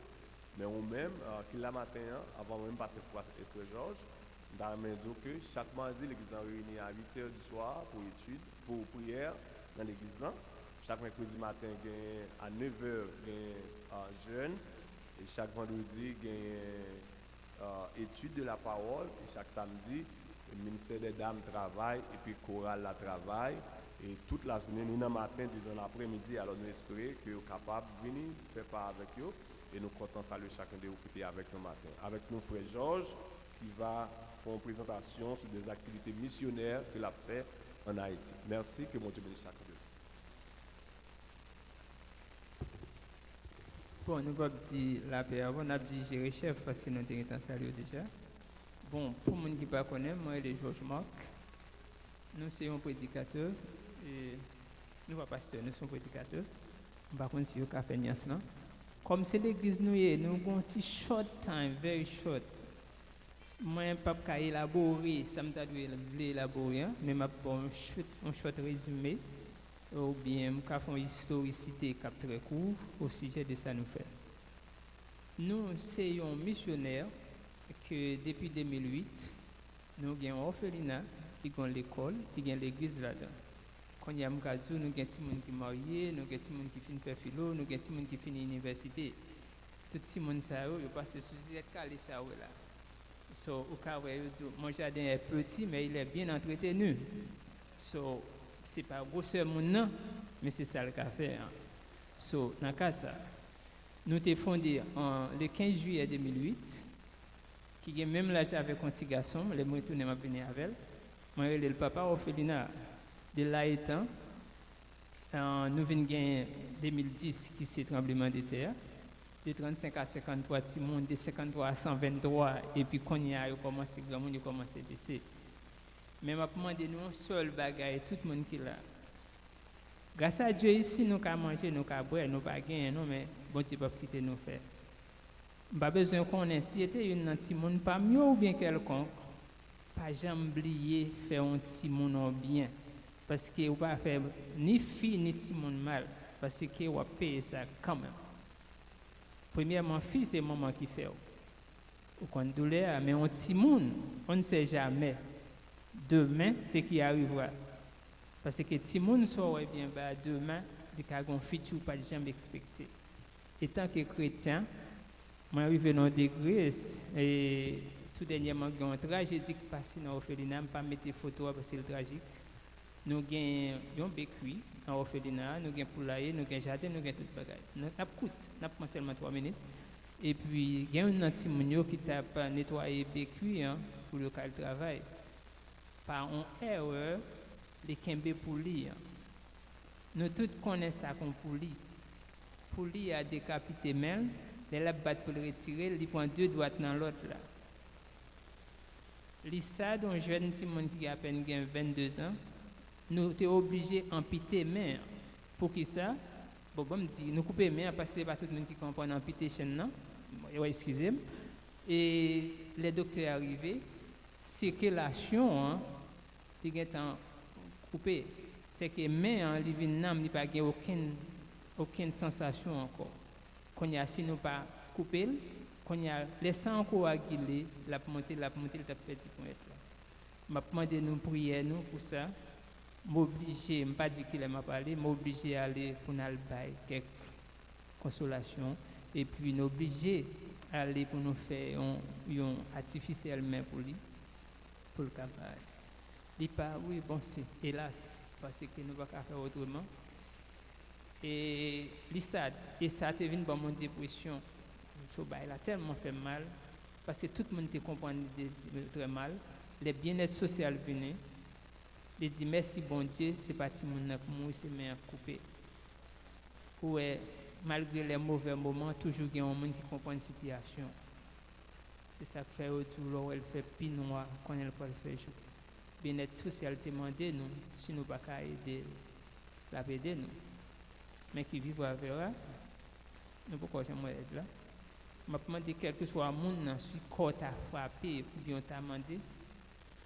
Mais on même, qui la matin, avant même passer pour être Georges, dans la maison que chaque mardi, l'église est réunie à 8h du soir pour études, pour prière dans l'église là. Chaque mercredi matin, à 9h, il y a un jeûne. Et chaque vendredi, il y a étude de la parole. Et chaque samedi, le ministère des Dames travaille et puis chorale la travaille. Et toute la journée, nous, dans le matin, dans l'après-midi, alors nous espérons que vous êtes capables de venir faire part avec eux. Et nous comptons saluer chacun de vous qui est avec nous matin. Avec nous, frère Georges, qui va faire une présentation sur des activités missionnaires qu'il a fait en Haïti. Merci, que mon Dieu bénisse chacun de vous. Bon, nous avons dit la paix avant, nous avons dit gérer chef parce que nous avons salué déjà. Bon, pour les gens qui ne connaissent pas, moi, je suis Georges Marc. Nous sommes prédicateurs. Et nous sommes pasteurs, nous sommes prédicateurs. Par contre, si vous avez fait là. Comme c'est l'église, nous avons un petit short time, very short. Moi, je ne peux pas élaborer, ça me doit élaborer, mais je vais un short résumé. Ou bien je vais faire une historicité qui est très courte au sujet de ça nous fait. Nous sommes missionnaires que depuis 2008, nous avons un orphelinat, nous avons l'école, nous avons l'église là-dedans. Quand il y a un cas, nous avons des gens qui sont mariés, nous avons des gens qui finissent faire philo, nous avons des gens qui finissent l'université. Tout le monde sait que vous passez sur le calé ça là. So, au cas où mon jardin est petit, mais il est bien entretenu. So, c'est pas grosseur mon nom, mais c'est ça le café. So, dans le cas ça, nous avons fondé le 15 juillet 2008, qui est même l'âge avec un petit garçon, les mots tournés m'a venu avec. Moi, le papa orphelinat de là étant, nous venons gagner 2010 qui c'est tremblement de terre. De 35 à 53, tout le monde, de 53 à 123, et puis quand il a commencé, grand monde a commencé à baisser. Mais je demande nous un seul bagage, tout le monde qui est là. Grâce à Dieu ici, nous avons mangé, nous avons boire, nous n'avons pas gagné, mais bon Dieu pas quitter nous faire. Pas besoin qu'on ait, si était une petit monde pas mieux ou bien quelconque, pas jamais oublier faire un petit monde bien. Parce que vous ne pas faire ni fille ni petit monde mal, parce que vous payer ça quand même. Premièrement, fille, c'est maman qui fait. Ou qu'on douleur, mais un petit monde, on ne sait jamais. Demain, ce qui arrivera. Parce que petit monde soit bien, demain, il y a un futur pas jamais expecté. Et tant que chrétien, moi, arrivé dans un degré, et tout dernièrement, il y a une tragédie qui passe dans l'orphelinat, je ne vais pas mettre photo parce que c'est tragique. Nous avons un bécuit dans l'orphelinat, nous avons un poulailler, nous avons un jardin, nous avons tout le bagage. Nous avons seulement 3 minutes. Et puis, il y a un petit mounio qui t'a nettoyé le bécuit pour le cas de travail. Par une erreur, les kembe pour lui. Nous tous connaissons ça comme pour lui. Pour lui, il a décapité même, il a battu pour le retirer, il prend 2 doigts dans l'autre là. Lisa, un jeune petit monde qui a à peine 22 ans, nous sommes obligés d'amputer main. Pour qui ça? Bon, me dit, nous couper main parce que ce n'est pas tout le monde qui comprend l'amputation, non? Excusez-moi. Et les docteurs sont arrivés, circulation, il est coupé. C'est que main, il n'y a pas aucune sensation encore. Quand il y a si nous pas coupé, quand il y a les sangs coagulés, la montée, il a petit point là. Je demande nous prier nous pour ça. M'obliger, je ne pas dire qu'il m'a parlé, m'obliger à aller pour nous bailler quelques consolations et puis m'obliger à aller pour nous faire un artificiellement pour lui, pour le travail. Il pas, oui, bon, c'est hélas, parce que nous ne pouvons pas faire autrement. Et l'ISAD, et ça a été une bonne dépression. Il a tellement fait mal, parce que tout le monde comprend très mal. Les bien-être sociaux venaient. Il dit merci bon Dieu, c'est pas tout le monde qui mourir, c'est main coupé. Ouais, malgré les mauvais moments, toujours il y a un monde qui comprend une situation. C'est ça qui fait autour, elle fait plus noir quand elle peut le faire jouer. Bien-être social demandé nous, si nous ne pouvons pas aider, la aider nous. Mais qui vivent avec eux, nous ne pouvons pas aider là. Je me demande quel que soit le monde qui corps t'a frappé ou bien t'a demandé.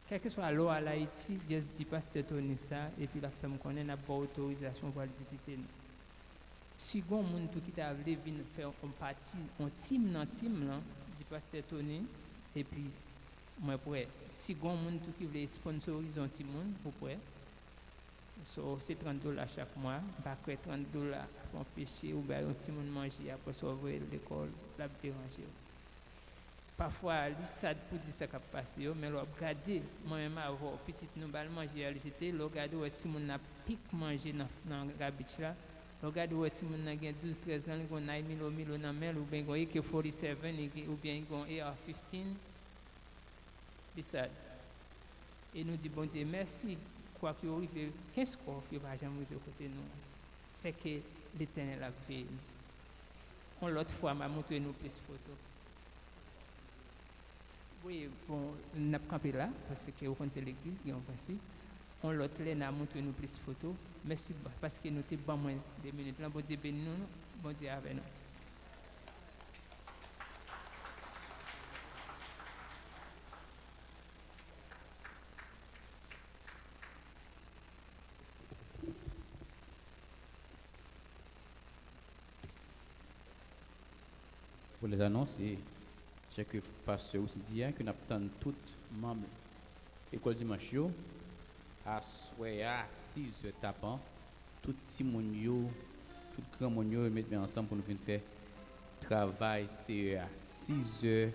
Quel que soit l'eau à l'Haïti, juste dit pasteur Tony ça, et puis la femme connaît n'a pas autorisation pour aller visiter nous. Si gon moun tout qui t'a voulu venir faire un parti, un team là, dit pasteur Tony, et puis moi prêt. Si gon moun tout qui veut sponsoriser un petit monde, pour prêt. So, c'est $30 chaque mois, pas que $30 pour pêcher ou bien un petit monde manger après sauver l'école, la déranger. Parfois, l'issade pour dire ça qui passe, mais regardez, moi-même avant, petite nous balle manger à l'UCT, regardez où petit monde a pique manger dans la beach là. Regardez où petit monde a 12-13 ans, il a 9 milo dans mer, ou bien il a 47, ou bien il a AR-15. L'issade. Et nous dit bon Dieu merci. Quoi qu'il arrive, 15 fois, il ne va jamais de côté nous. C'est que l'Éternel a fait. L'autre fois, m'a montré nous plus de photos. Oui, bon, on a campé là, parce que vous connaissez l'église, il y a un principe. L'autre là, a montré nous plus de photos. Merci, parce que nous avons moins de minutes. Là, bon Dieu béni nous, bon Dieu avec nous. Pour les annoncer, j'ai que pasteur aussi dit que nous attendons tous les membres de l'école dimanche à 6h tapant, tout petit monde, tout grand monde mettre ensemble pour nous venir faire travail c'est à 6h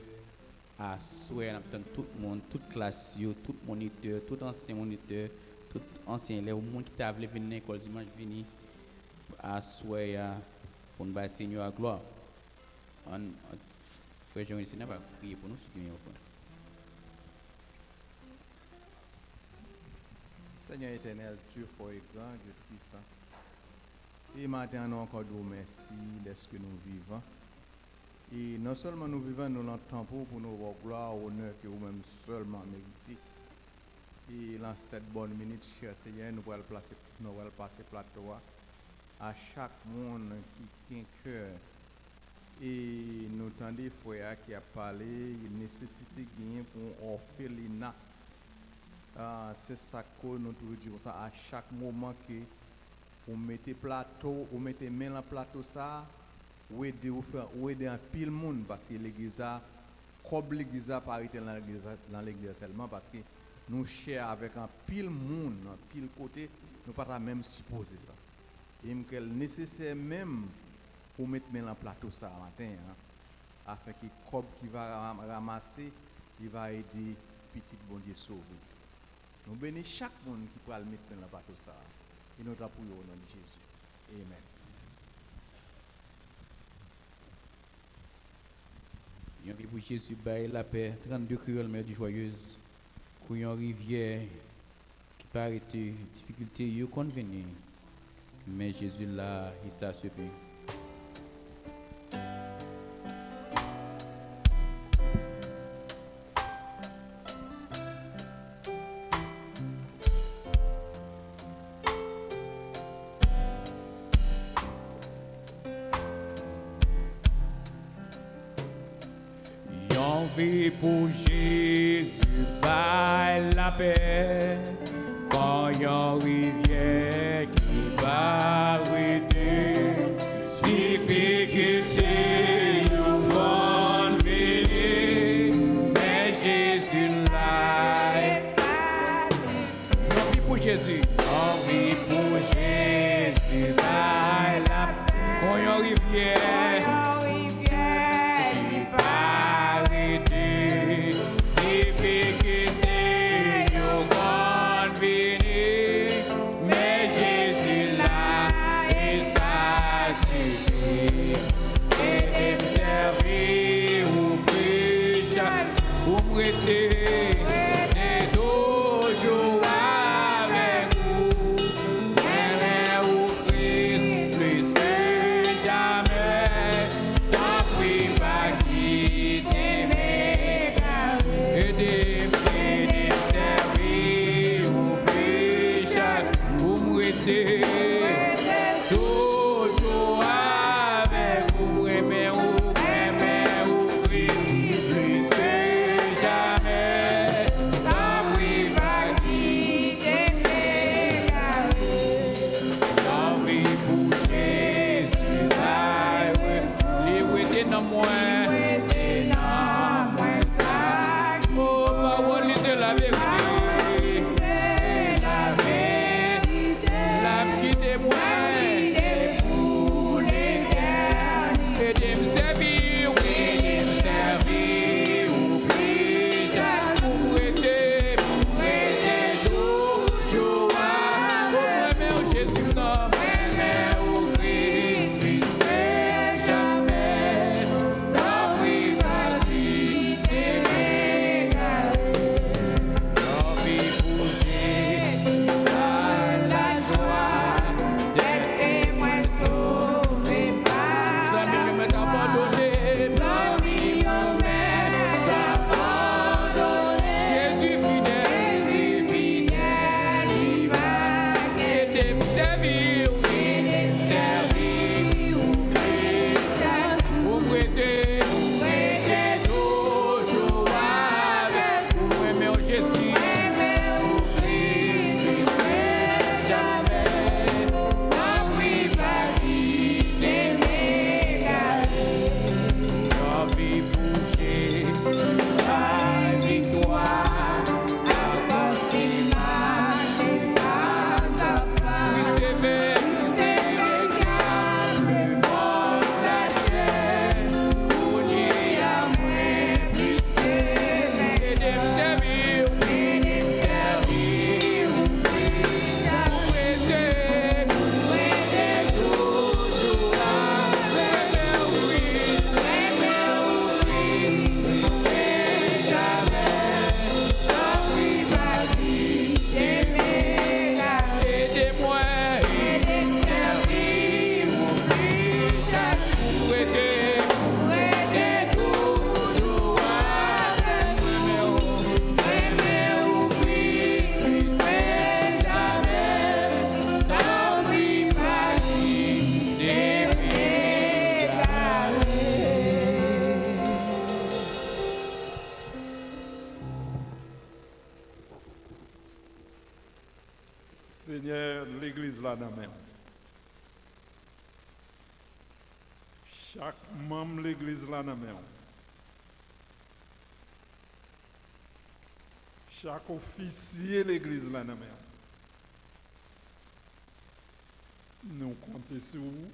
à soir nous attendons tout le monde, toute classe, tout moniteur, tout ancien moniteur, tout ancien élève, le monde qui t'a voulu venir à l'école dimanche venir à soir pour nous battre Seigneur à gloire. Frère Jean-Luc va prier pour nous, si tu veux. Seigneur éternel, Dieu fort et grand, Dieu puissant. Et maintenant, nous encore nous merci de ce que nous vivons. Et non seulement nous vivons, nous l'entendons pour nous voir gloire, honneur que vous-même seulement méritez. Et dans cette bonne minute, cher Seigneur, nous allons passer plateau à chaque monde qui a un cœur. Et nous entendons frère qui a parlé, il nécessite gagner pour orphelinat. C'est ça que nous disons ça à chaque moment que vous mettez plateau, vous mettez main dans plateau ça, vous aidez un pile monde parce que l'église a comme l'église a pas été dans l'église seulement parce que nous cherchons avec un pile monde, un pile côté, nous pas même supposer ça. Et que nécessaire même pour mettre dans le plateau ça matin, afin que le cob qui va ramasser, il va aider petit bon Dieu sauver. Nous bénissons chaque monde qui peut le mettre dans le plateau ça. Et nous t'appuyons au nom de Jésus. Amen. Yon qui pour Jésus baille la paix, 32 cruelles mais du joyeuse, couillon rivière qui paraît difficulté yo convenir. Mais Jésus là, il s'est suffit. Vie pour Jésus, baille la paix, quand yon rivière qui va arrêter, difficulté, yon vont venir, mais Jésus là, yon vie pour Jésus, yon vie pour Jésus, baille la paix, quand yon rivière. Jésus. Jésus, non. Seigneur, l'église là dans même. Chaque membre de l'église là dans même. Chaque officier de l'église là dans même. Nous comptons sur vous.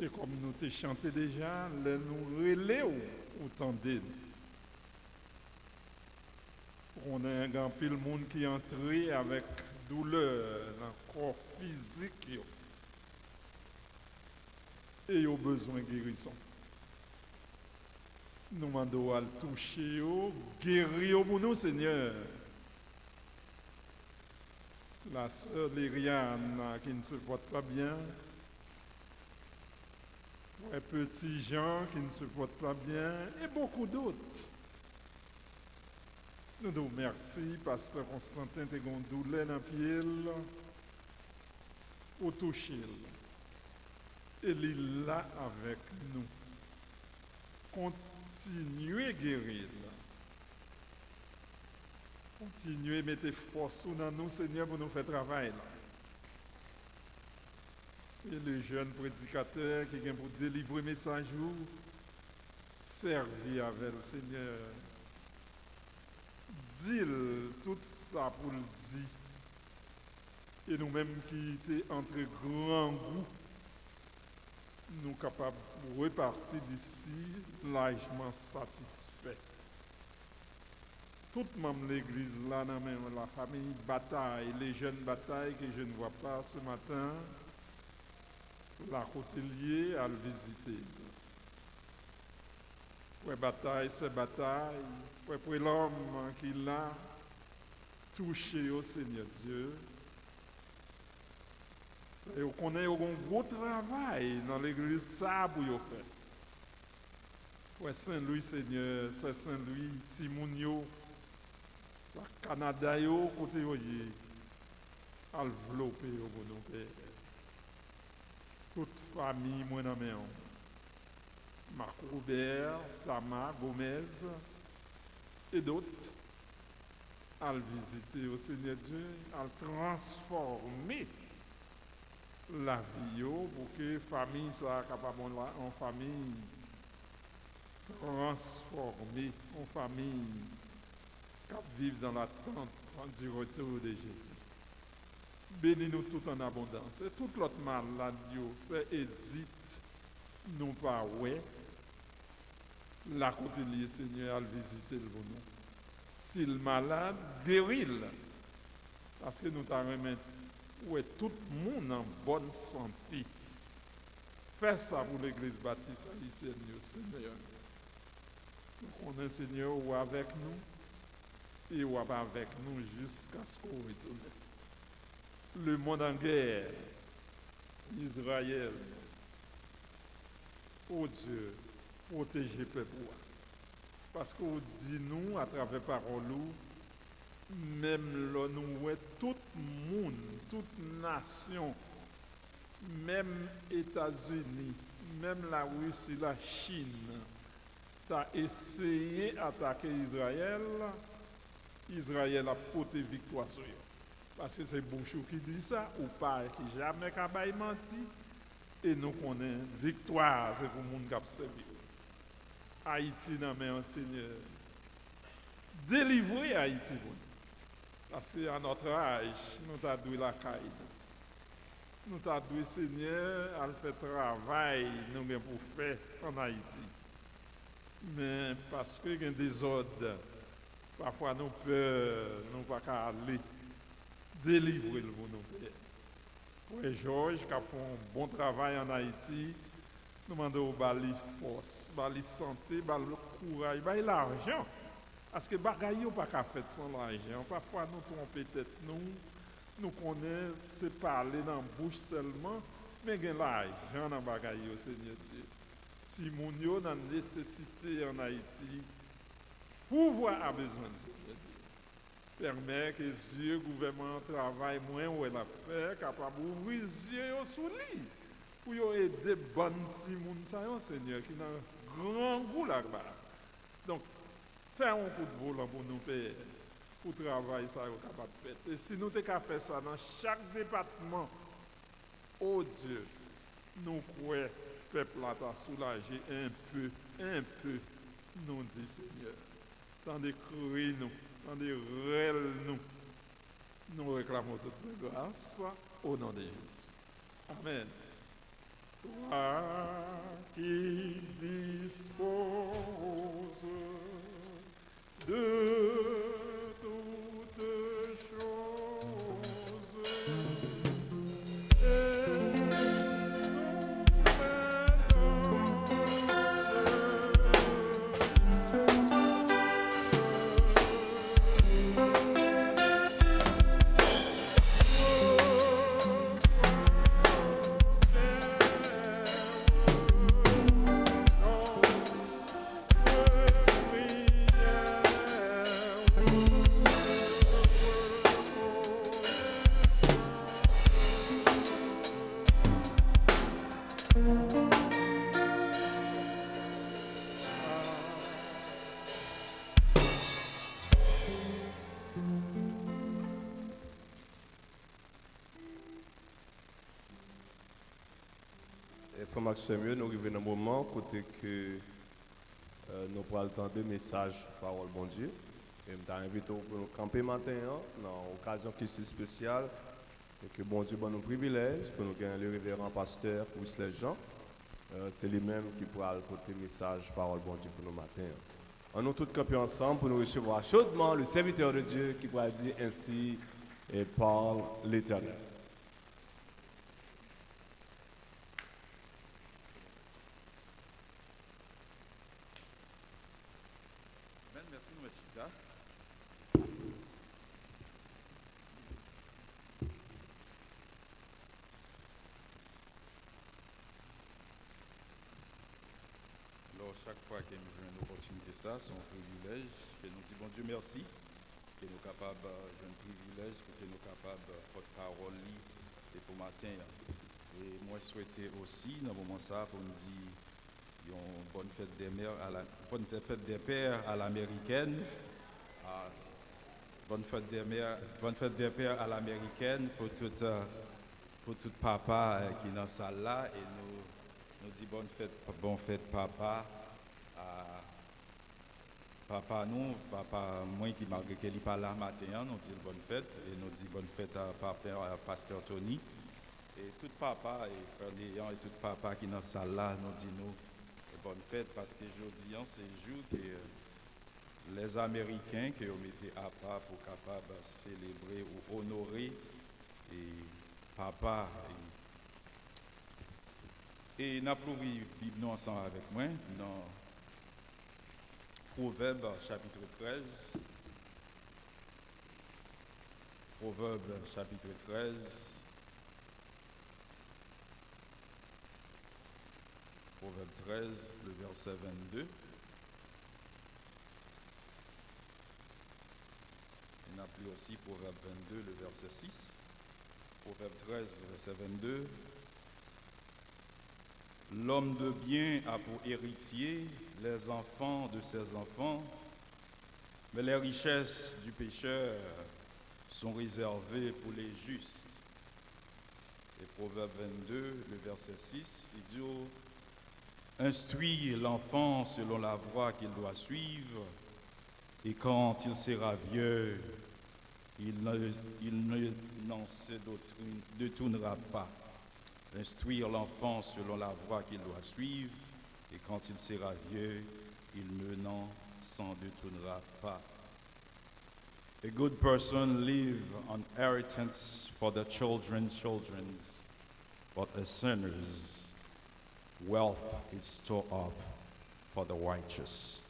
Et comme nous t'ai chanté déjà, nous relais ou tendez. On a un grand pile monde qui est entré avec douleur dans le corps physique. Et ils ont besoin de guérison. Nous demandons à le toucher, guérir pour nous, Seigneur. La sœur Lyriane qui ne se porte pas bien. Les petits gens qui ne se portent pas bien. Et beaucoup d'autres. Nous nous remercions, Pasteur Constantin, de une douleur dans le pied, au toucher. Et il est là avec nous. Continuez à guérir. Continuez à mettre force dans nous, Seigneur, pour nous faire travail. Et le jeune prédicateur qui vient pour délivrer le message, servir avec le Seigneur. Dis tout ça pour le dire. Et nous-mêmes qui étions entre grands goûts, nous sommes capables de repartir d'ici largement satisfaits. Tout le monde de l'église, là, même la famille Bataille, les jeunes Bataille que je ne vois pas ce matin, la côté liée à le visiter. Pour bataille, c'est bataille. Pour l'homme qui l'a touché au Seigneur Dieu. Et on connaît un gros travail dans l'église, ça pour faire. Pour Saint-Louis, Seigneur, c'est Saint-Louis, Timounio, ça Canada, côté yoye, enveloppé au bon Père. Toute famille, moi, dans mes Marc Robert, Tama, Gomez et d'autres, à le visiter au Seigneur Dieu, à le transformer la vie pour que la famille soit capable en famille transformée, en famille qui vivre dans l'attente du retour de Jésus. Bénis-nous tout en abondance. Et toute l'autre maladie, c'est Edith, nous pas ouais. La côté liée, Seigneur, à le visiter le bon. S'il est malade, guéris-le. Parce que nous t'avons où est tout le monde en bonne santé. Fais ça pour l'église baptiste haïtienne, Seigneur. Nous connaissons Seigneur ou avec nous et ou avec nous jusqu'à ce qu'on retourne. Le monde en guerre, Israël, oh Dieu, protégez le peuple. Parce qu'on dit nous, à travers parole, même là, nous voyons tout le monde, toute nation, même États-Unis, même la Russie, la Chine, a essayé d'attaquer Israël. Israël a porté victoire sur eux. Parce que c'est Bouchou qui dit ça, ou pas, qui jamais n'a menti. Et nous connaissons victoire, c'est pour le monde qui a servi. Haïti, non, mais un Seigneur. Délivrer Haïti. Parce qu'à notre âge, nous avons dû la caille. Nous avons dû, Seigneur, à faire travail, nous avons pour faire en Haïti. Mais parce qu'il y a des ordres, parfois nous peur, nous ne pouvons pas aller délivrer le monde. Frère Georges, qui a fait un bon travail en Haïti, nous demandons bali force, bali santé, bali courage, bali l'argent. Parce que bagaille pas qu'à faire sans l'argent. Parfois nous trompons tête nous connaissons, c'est parler dans la bouche seulement, mais il y a l'argent dans bagaille, Seigneur Dieu. Si mon yo dans la nécessité en Haïti, pouvoir a besoin de Seigneur Dieu. Permet que les yeux gouvernement travaillent moins où elle a fait, capable d'ouvrir les yeux sous lui. Pour aider bonnes petits moun Seigneur, qui n'a grand goût là-bas. Donc, faire un coup de volant pour nous payer, pour travailler ça, capable de faire. Et si nous sommes capable de faire ça dans chaque département, oh Dieu, nous croyons que le peuple a soulagé un peu, nous dit Seigneur. Tant de cris nous, tant de rêles nous réclamons toutes ces grâces au nom de Jésus. Amen. Toi qui disposes de toutes choses, et Frère Maxime, nous arrivons dans un moment côté que nous pourrons entendre des messages parole bon Dieu. Et je t'invite pour nous camper matin dans une occasion qui est spéciale et que bon Dieu donne nous privilège pour nous gagner le révérend pasteur Whistler Jean. C'est lui-même qui pourra porter message parole bon Dieu pour nous matin. On nous tous camper ensemble pour nous recevoir chaudement le serviteur de Dieu qui pourra dire ainsi et parle l'Éternel. Merci, Mwachita. Alors, chaque fois que nous jouons une opportunité, ça, c'est un privilège. Que nous disons, bon Dieu, merci. Que nous sommes capables de un privilège, que nous sommes capables de porter parole et pour matin. Et moi, je souhaitais aussi, dans le moment ça, pour nous dire, bonne fête des mères bonne fête des pères à l'américaine. Bonne fête des pères à l'américaine pour tout papa qui est dans la salle là et nous dit bonne fête papa à papa nous papa moi qui malgré qu'il n'est pas là matin nous dit bonne fête et nous dit bonne fête à papa à pasteur Tony et tout papa et frère Léon et tout papa qui est dans la salle là nous dit nous bonne fête parce que aujourd'hui c'est le jour que les Américains qui ont mis à part pour capable célébrer ou honorer et papa. Et nous avons lu la Bible ensemble avec moi dans Proverbe chapitre 13. Proverbe chapitre 13. Proverbe 13, le verset 22. On a pris aussi Proverbe 22, le verset 6. Proverbe 13, verset 22. L'homme de bien a pour héritier les enfants de ses enfants, mais les richesses du pécheur sont réservées pour les justes. Et Proverbe 22, le verset 6, il dit instruis l'enfant selon la voie qu'il doit suivre, et quand il sera vieux, il n'en se détournera pas. Instruire l'enfant selon la voie qu'il doit suivre, et quand il sera vieux, il n'en s'en détournera pas. A good person leave an inheritance for the children's, but a sinner's wealth is stored up for the righteous.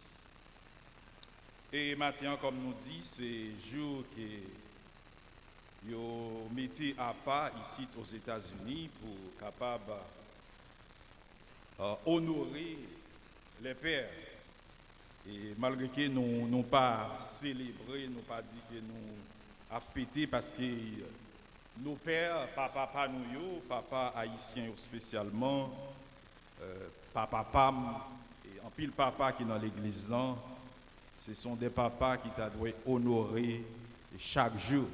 Et maintenant, comme nous dit, c'est jour que yo mettez à part ici aux États-Unis pour capable honorer les pères. Et malgré que nous n'avons pas célébré, nous n'avons pas dit que nous avons fêté parce que nos pères, papa nous, papa haïtien spécialement, papa Pam, et en pile papa qui est dans l'église là, ce sont des papas qui doivent honorer chaque jour.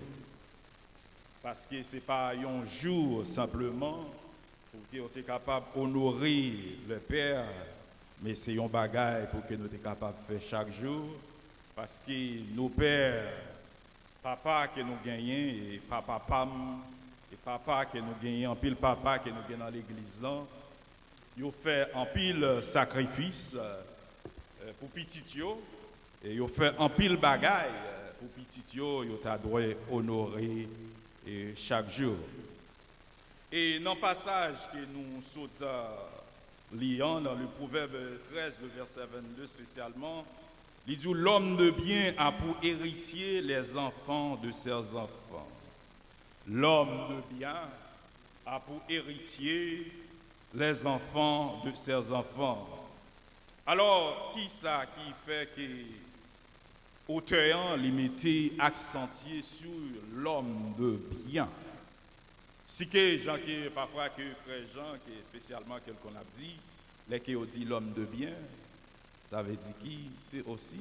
Parce que ce n'est pas un jour simplement pour que nous soyons capables d'honorer le Père, mais c'est un bagage pour que nous soyons capables de faire chaque jour. Parce que nos pères, papa que nous gagnons, et papa Pam, et papa que nous gagnons, en pile papa que nous gagnons dans l'église là, ils ont fait en pile sacrifice pour petit yo, et ils ont fait en pile bagaille pour petit yo, ils doivent honorer chaque jour. Et dans le passage que nous sautons liant dans le Proverbe 13, le verset 22 spécialement, il dit l'homme de bien a pour héritier les enfants de ses enfants. L'homme de bien a pour héritier les enfants de ses enfants. Alors, qui ça qui fait que auteur limité accentué sur l'homme de bien? Si que Jean qui parfois que frère Jean qui spécialement quelqu'un a dit, les qui ont dit l'homme de bien, ça veut dire qui aussi,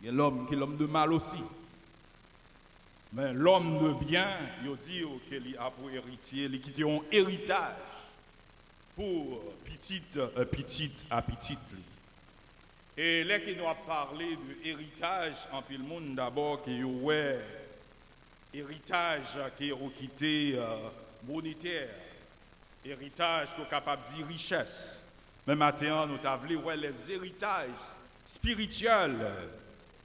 il y a l'homme qui est l'homme de mal aussi. Mais l'homme de bien, il dit qu'il a pour héritier, il quitte un héritage pour petite à petite. Et là qui nous a parlé de héritage, en pile monde d'abord qui ouais héritage qui est quitté monétaire, héritage qui est capable de dire richesse. Mais maintenant nous avons ouais les héritages spirituels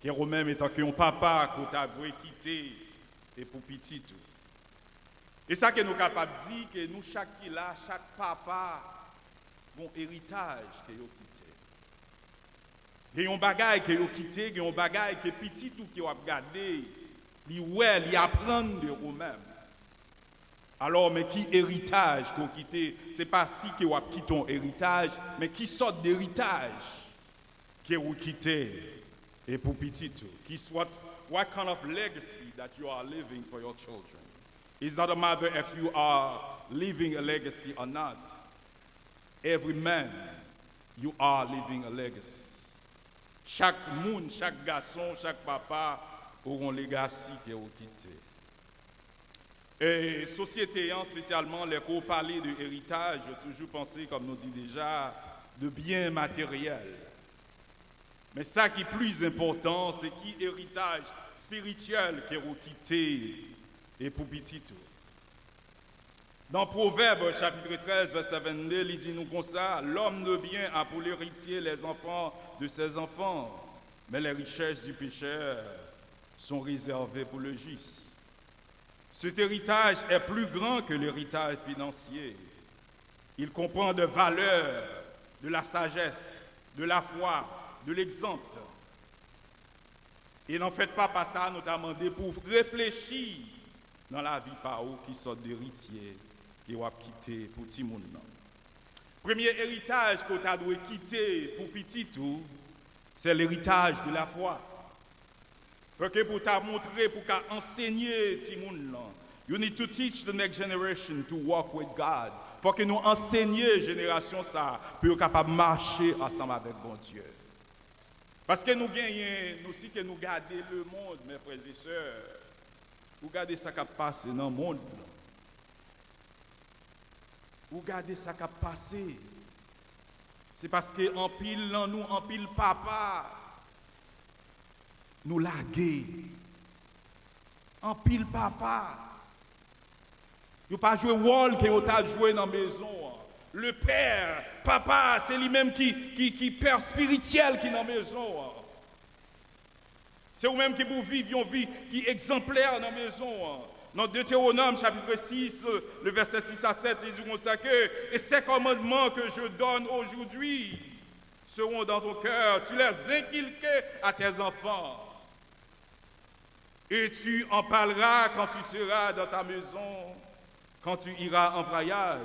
qui est même étant qu'un papa qu'on a quitté et pour petit tout. Et ça que nous sommes capables de dire que nous chaque papa bon héritage qui est quitté. Il y a un bagage qui est quitté, il y a un bagage qui est petit ou qui a regardé, il apprend de vous-même. Alors, mais qui héritage qu'on quitté, ce n'est pas si que vous quitté un héritage, mais qui sort d'héritage que vous quitté et pour petit tout. What kind of legacy that you are living for your children? It's not a matter if you are leaving a legacy or not. Every man, you are leaving a legacy. Chaque monde, chaque garçon, chaque papa auront legacy qui est quitté. Et société, spécialement les cours parler de héritage, j'ai toujours pensé, comme nous dit déjà, de biens matériels. Mais ça qui est plus important, c'est qui héritage spirituel qui est quitté et pour petit tout. Dans Proverbe chapitre 13, verset 22, il dit nous comme ça, l'homme de bien a pour l'héritier les enfants de ses enfants. mais les richesses du pécheur sont réservées pour le juste. Cet héritage est plus grand que l'héritage financier. Il comprend de valeurs, de la sagesse, de la foi, de l'exemple. Et n'en faites pas par ça, notamment pour réfléchir dans la vie par où qui sont d'héritiers qui va quitter pour tout le monde. Premier héritage que tu as dû quitter pour petit tout, c'est l'héritage de la foi. Parce que pour t'a montrer, pour enseigner tout le monde, you need to teach the next generation to walk with God. Pour que nous enseignions génération ça, pour être capable de marcher ensemble avec bon Dieu. Parce que nous gagnons, nous aussi que nous gardons le monde, mes frères et sœurs. Vous gardez ça qui passe dans le monde. Vous gardez ça qui passe. C'est parce que en pile nous, en pile papa, nous laguer. En pile papa. Vous pas jouer rôle que vous avez joué dans la maison. Le père, papa, c'est lui-même qui père spirituel qui est dans la maison. C'est vous-même qui vous vivez une vie qui est exemplaire dans la maison. Dans Deutéronome chapitre 6, le verset 6 à 7, il dit comme ça que « Et ces commandements que je donne aujourd'hui seront dans ton cœur, tu les inculqueras à tes enfants. Et tu en parleras quand tu seras dans ta maison, quand tu iras en voyage,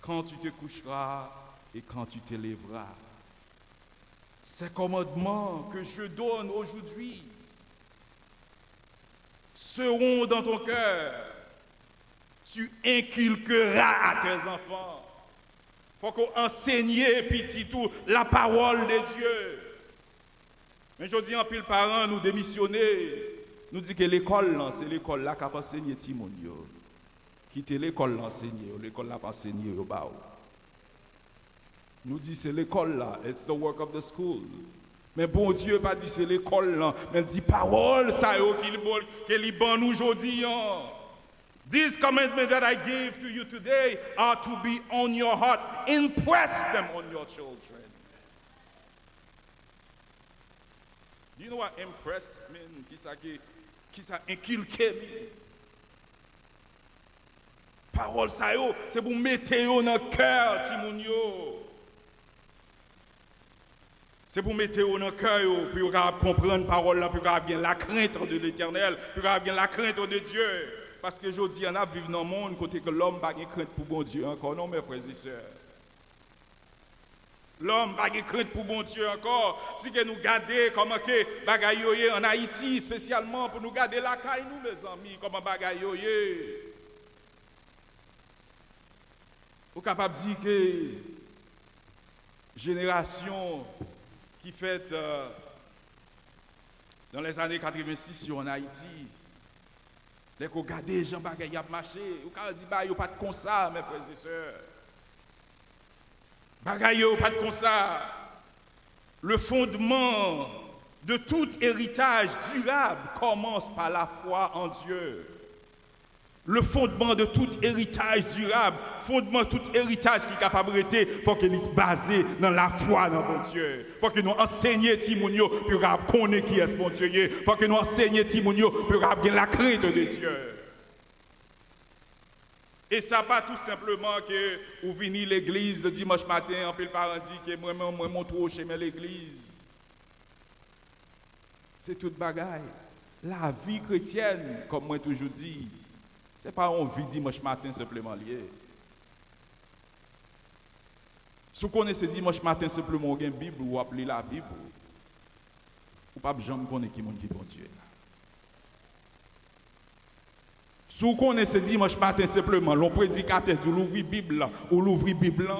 quand tu te coucheras et quand tu te lèveras. Ces commandements que je donne aujourd'hui seront dans ton cœur. Tu inculqueras à tes enfants. Il faut qu'on enseigne petit tout la parole de Dieu. Mais je dis en pile parents, nous démissionner. Nous disons que l'école, c'est l'école là qui a enseigné Timonio. Quitter l'école l'enseigner, l'école là pas enseigner au bas. Nous dit c'est l'école là, it's the work of the school. Mais bon Dieu pas dit c'est l'école là, mais dit parole ça qu'il bon aujourd'hui. These commandments that I give to you today are to be on your heart. Impress them on your children. Do you know what impress means? Qui ça inculquer mean? Parole ça yo, c'est pour mettre yo dans le cœur Timounio. C'est pour mettre yo dans le cœur pour comprendre parole là, pour avoir la crainte de l'Éternel, pour avoir la crainte de Dieu. Parce que je dis, on a vécu dans le monde côté que l'homme n'a pas de crainte pour bon Dieu encore, non mes frères et sœurs. L'homme n'a pas de crainte pour bon Dieu encore. Si que nous gardons comment que bagaille en Haïti spécialement pour nous garder la caille nous mes amis, comment bagaille vous êtes capable de dire que génération qui fait dans les années 86 en Haïti, les qu'on regarde les gens qui ont marché, vous pouvez dire bah, il n'y a pas de comme ça, mes frères et sœurs. Bagaille pas de comme ça. Le fondement de tout héritage durable commence par la foi en Dieu. Le fondement de tout héritage durable, fondement de tout héritage qui est capable de rester, il faut qu'il soit basé dans la foi dans mon Dieu. Il faut que nous enseignions Timounio pour connaître qui est mon Dieu. Il faut que nous enseignions Timounio pour avoir la crainte de Dieu. Et ça pas tout simplement que vous venez l'église le dimanche matin, en peu le parent dit que moi mon trop chez l'église. C'est toute bagaille. La vie chrétienne, comme moi toujours dit, c'est pas on vit dimanche matin simplement lié. Si vous connaissez dimanche matin simplement une Bible ou appelez la Bible, ou pas jamais connaître qui est bon Dieu. Si vous connaissez dimanche matin simplement l'on prédicateur de l'ouvrir Bible ou l'ouvrir Bible,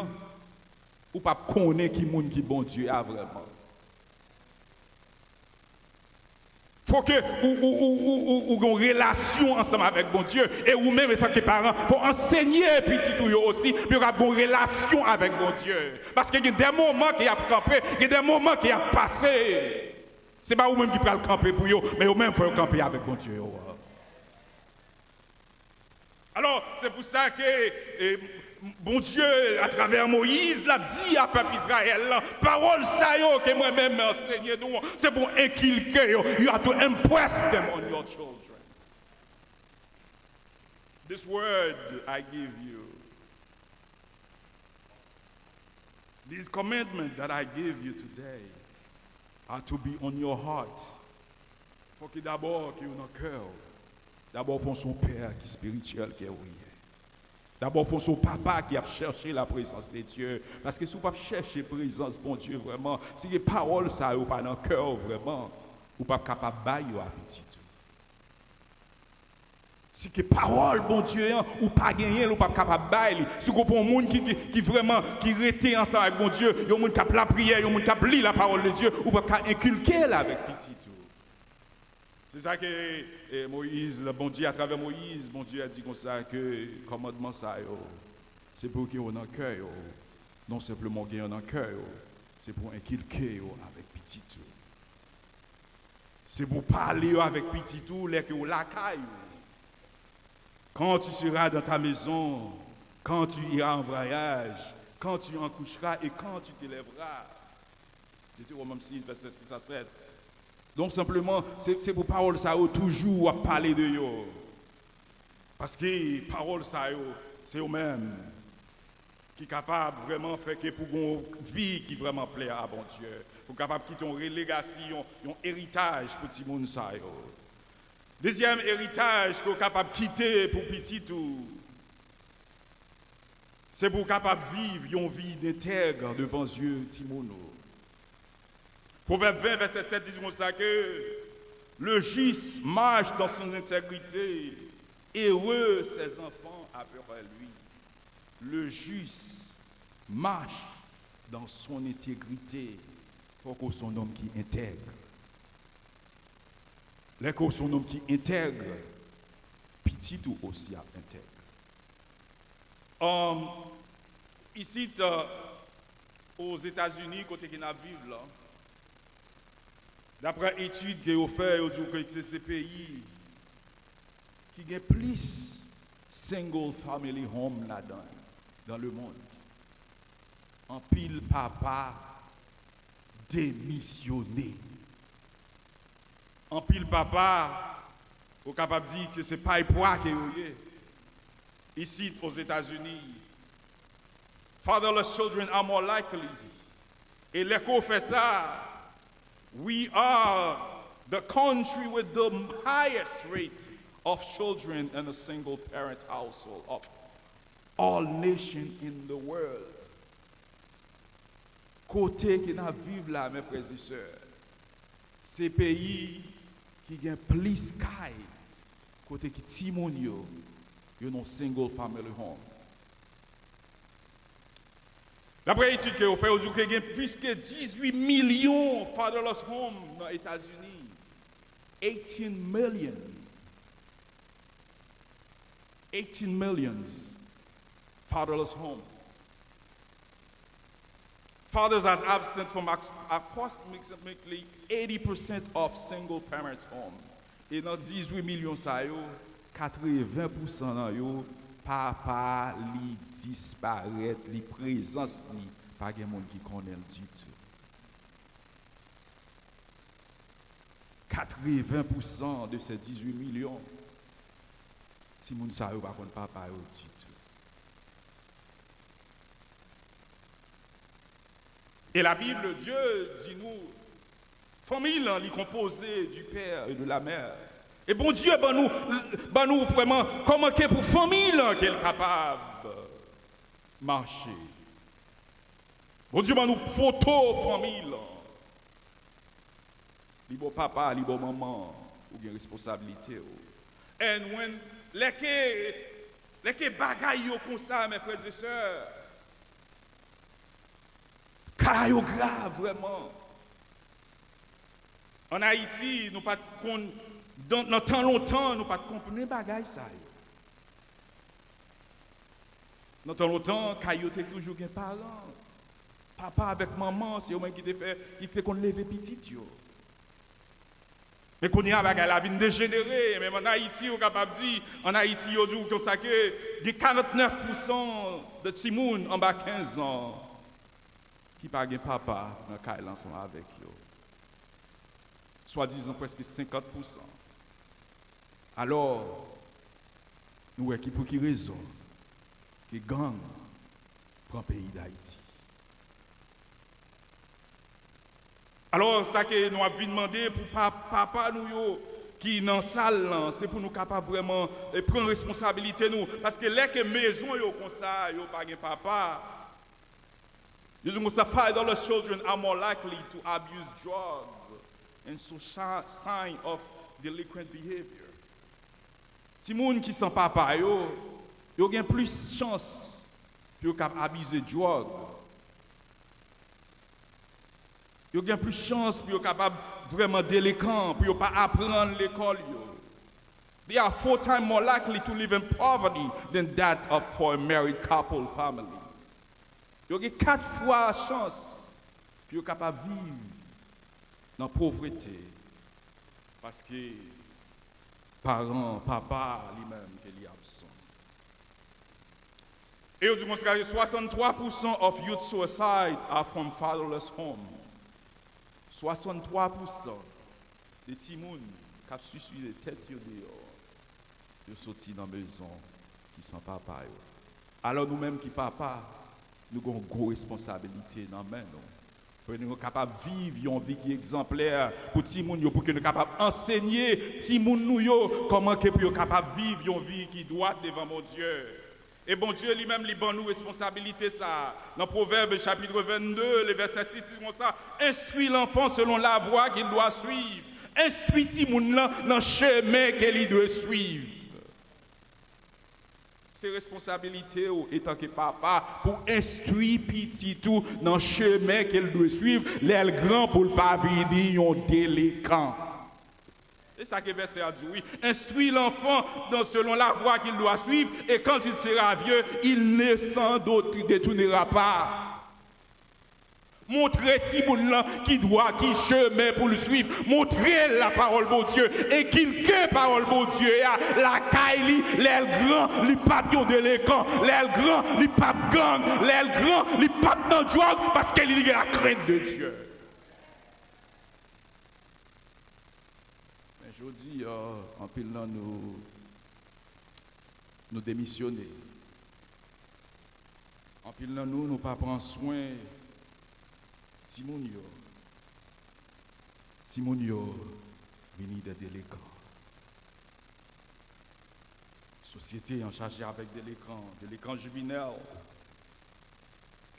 ou pas connaître qui est bon Dieu vraiment. Faut que ou une relation ensemble avec bon Dieu et ou même en tant que parents pour enseigner petit tout aussi pour avoir une relation avec bon Dieu parce qu'il y a des moments qui a campé, il y a des moments qui a passé. C'est pas vous même qui peut le camper pour eux, mais vous même faut camper avec bon Dieu. Alors, c'est pour ça que bon Dieu, à travers Moïse, l'a dit à peuple Israël, parole ça yo que moi-même enseigné nous, c'est pour inculquer yo. You have to impress them on your children. This word I give you, these commandments that I give you today are to be on your heart. Faut que d'abord qu'il y ait un cœur, d'abord pour son père qui est spirituel qui est oui. D'abord pour son papa qui a cherché la présence de Dieu. Parce que si vous ne cherchez la présence de bon Dieu vraiment, si les paroles ça ou pas dans le cœur vraiment, vous n'êtes pas capable de bailler à petit tout. Si les paroles bon Dieu ou pas gagner, ou pas capable de bailler. Si vous avez un monde qui vraiment qui rete ensemble avec bon Dieu, il y a un monde qui a la prière, il y a un monde qui a lu la parole de Dieu, ou pas inculquer là avec petit tout. C'est ça que Moïse, le bon Dieu, à travers Moïse, bon Dieu a dit comme ça que le commandement, ça, c'est pour qu'il y ait un cœur, non simplement qu'il y ait un cœur, c'est pour inculquer avec petit tout. C'est pour parler avec petit tout, les que la caille. Quand tu seras dans ta maison, quand tu iras en voyage, quand tu en coucheras et quand tu t'élèveras. Deutéronome 6, verset 6 à 7. Donc simplement, c'est pour parole ça toujours à parler de yo. Parce que parole ça c'est eux-mêmes qui sont capables vraiment faire que pour une vie qui vraiment plaît à bon Dieu. Pour capable quitter une relégation, un héritage pour tout le monde ça yo. Deuxième héritage qu'on est capable de quitter pour petit tout. C'est pour capable de vivre une vie d'intègre devant Dieu Timono. Proverbe 20, verset 7 dit comme ça que le juste marche dans son intégrité, heureux ses enfants après lui. Le juste marche dans son intégrité, il faut qu'on soit un homme qui intègre. Les qu'on soit un homme qui intègre, petit ou aussi intègre. Ici, aux États-Unis, côté qui n'a vivre là, d'après études qui ont fait, c'est ces pays qui ont plus single family home là-dedans, dans le monde. En pile papa démissionné. En pile papa, au capable de dire que ce n'est pas poids qui est ici aux États-Unis. Fatherless children are more likely. Et l'écho fait ça. We are the country with the highest rate of children in a single parent household of all nations in the world. Côté qui n'a vivre là, mes frères et sœurs, ces pays qui ont plus caille, côté qui timonio, you know, single family home. D'après l'étude que vous faites aujourd'hui, il y a plus que 18 millions de fatherless homes dans les États-Unis. 18 millions. 18 millions fatherless homes. Fathers are absent from approximately 80% of single parent homes. Et dans 18 millions, 80% dans eux, papa li disparaît, li présence li, pas de monde qui connaît du tout. 80% de ces 18 millions, si moun sa yo pa kon papa yo du tout. Et la Bible, Dieu dit nous, famille est composée du père et de la mère. Et bon Dieu, ben nous vraiment, comment que pour famille qu'elle est capable de marcher. Bon Dieu, ben nous photo famille. Libo papa, libo maman, ou bien responsabilité. Et when les que bagaille comme ça, mes frères et sœurs, carré grave vraiment. En Haïti, nous pas dans tant longtemps, nous pas comprendre bagaille ça. Dans tant longtemps, caillou était toujours un parent. Papa avec maman, c'est eux qui te fait qui te qu'on lever petit yo. Mais qu'on y a la vie dégénérée, même en Haïti, on est capable de dire, en Haïti, on dit comme ça que il y a 49% de Timoun en bas 15 ans qui n'ont pas de papa dans le cas ensemble avec eux. Soit disant presque 50%. Alors, nous voyons pour qui raison que gang prend le pays d'Haïti. Alors, ça que nous avons demandé pour papa nous qui est dans la salle, c'est pour nous capables vraiment de prendre responsabilité nous. Parce que les que maison yo comme ça, yo pas de papa. You know, fatherless children are more likely to abuse drugs and so sign of delinquent behavior. Si moun qui sont papa yo ont plus de chance pour abuser de drogue. Yo ont plus de chance pour capable vraiment délinquant, pour pas apprendre l'école yo. They are 4 times more likely to live in poverty than that of for a married couple family. Yo ont 4 fois chance pour capable vivre dans la pauvreté parce que parents, papa lui-même qui est absent. Et on dit que 63% of youth suicide are from fatherless homes. 63% des petits gens qui ont suicidé les têtes dehors, ils sont sortis dans la maison qui sont papa. Alors nous-mêmes qui papa, nous avons une grosse responsabilité dans la main. Pour que nous soyons capables de vivre une vie qui est exemplaire pour les gens, pour que nous soyons capables d'enseigner les gens comment nous sommes capables de vivre une vie qui doit devant mon Dieu. Et bon Dieu lui-même, il donne nous responsabilité ça. Dans Proverbe chapitre 22, le verset 6, c'est comme ça. Instruis l'enfant selon la voie qu'il doit suivre. Instruis les gens dans le chemin qu'il doit suivre. C'est responsabilité étant que papa pour instruire petit tout dans le chemin qu'il doit suivre, l'aile grand pour ne pas venir un délinquant. C'est ça que le verset a dit, oui. Instruis l'enfant selon la voie qu'il doit suivre, et quand il sera vieux, il ne s'en détournera pas. Montrez Timoun qui chemin pour le suivre. Montrez la parole de Dieu. Et qu'il que parole de Dieu, la caille, l'aile grand, les papillons de l'écran, l'aile grand, les papes gang, l'aile grand, les papes dans le drogue, parce qu'il y a la crainte de Dieu. Mais je dis, en pile là, nous démissionner. En pile là, nous pas prendre soin. Simonio, vini de délinquants. Société en charge avec délinquants juvéniles.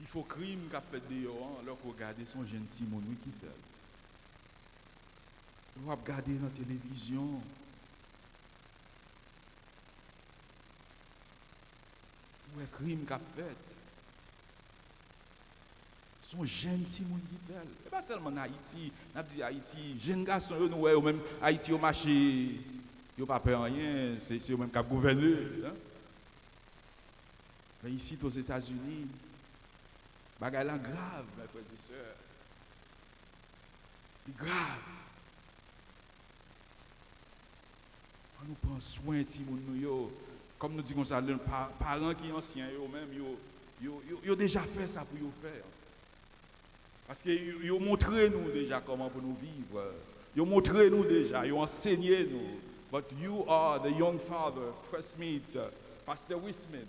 Il faut crime qu'a fait dehors, alors qu'on regarde son jeune Simon qui fait. On va regarder dans la télévision. Ouais, crime qu'a fait. Son jeune Simon qui fait. Et pas seulement en Haïti, n'a dit Haïti, jeune garçon, nous ou même Haïti au marché, yo pas peur rien, c'est eux même qui a gouverné. Hein? Mais ici aux États-Unis, bagay là grave, mes frères et sœurs. Grave. On nous prend soin de nous, comme nous disons ça, les parents qui sont anciens, ils ont déjà fait ça pour nous faire. Parce qu'ils ont montré nous déjà comment pour nous vivre. Ils ont montré nous déjà, ils ont enseigné nous. But you are the young father, Press Meet, Pastor Wismith,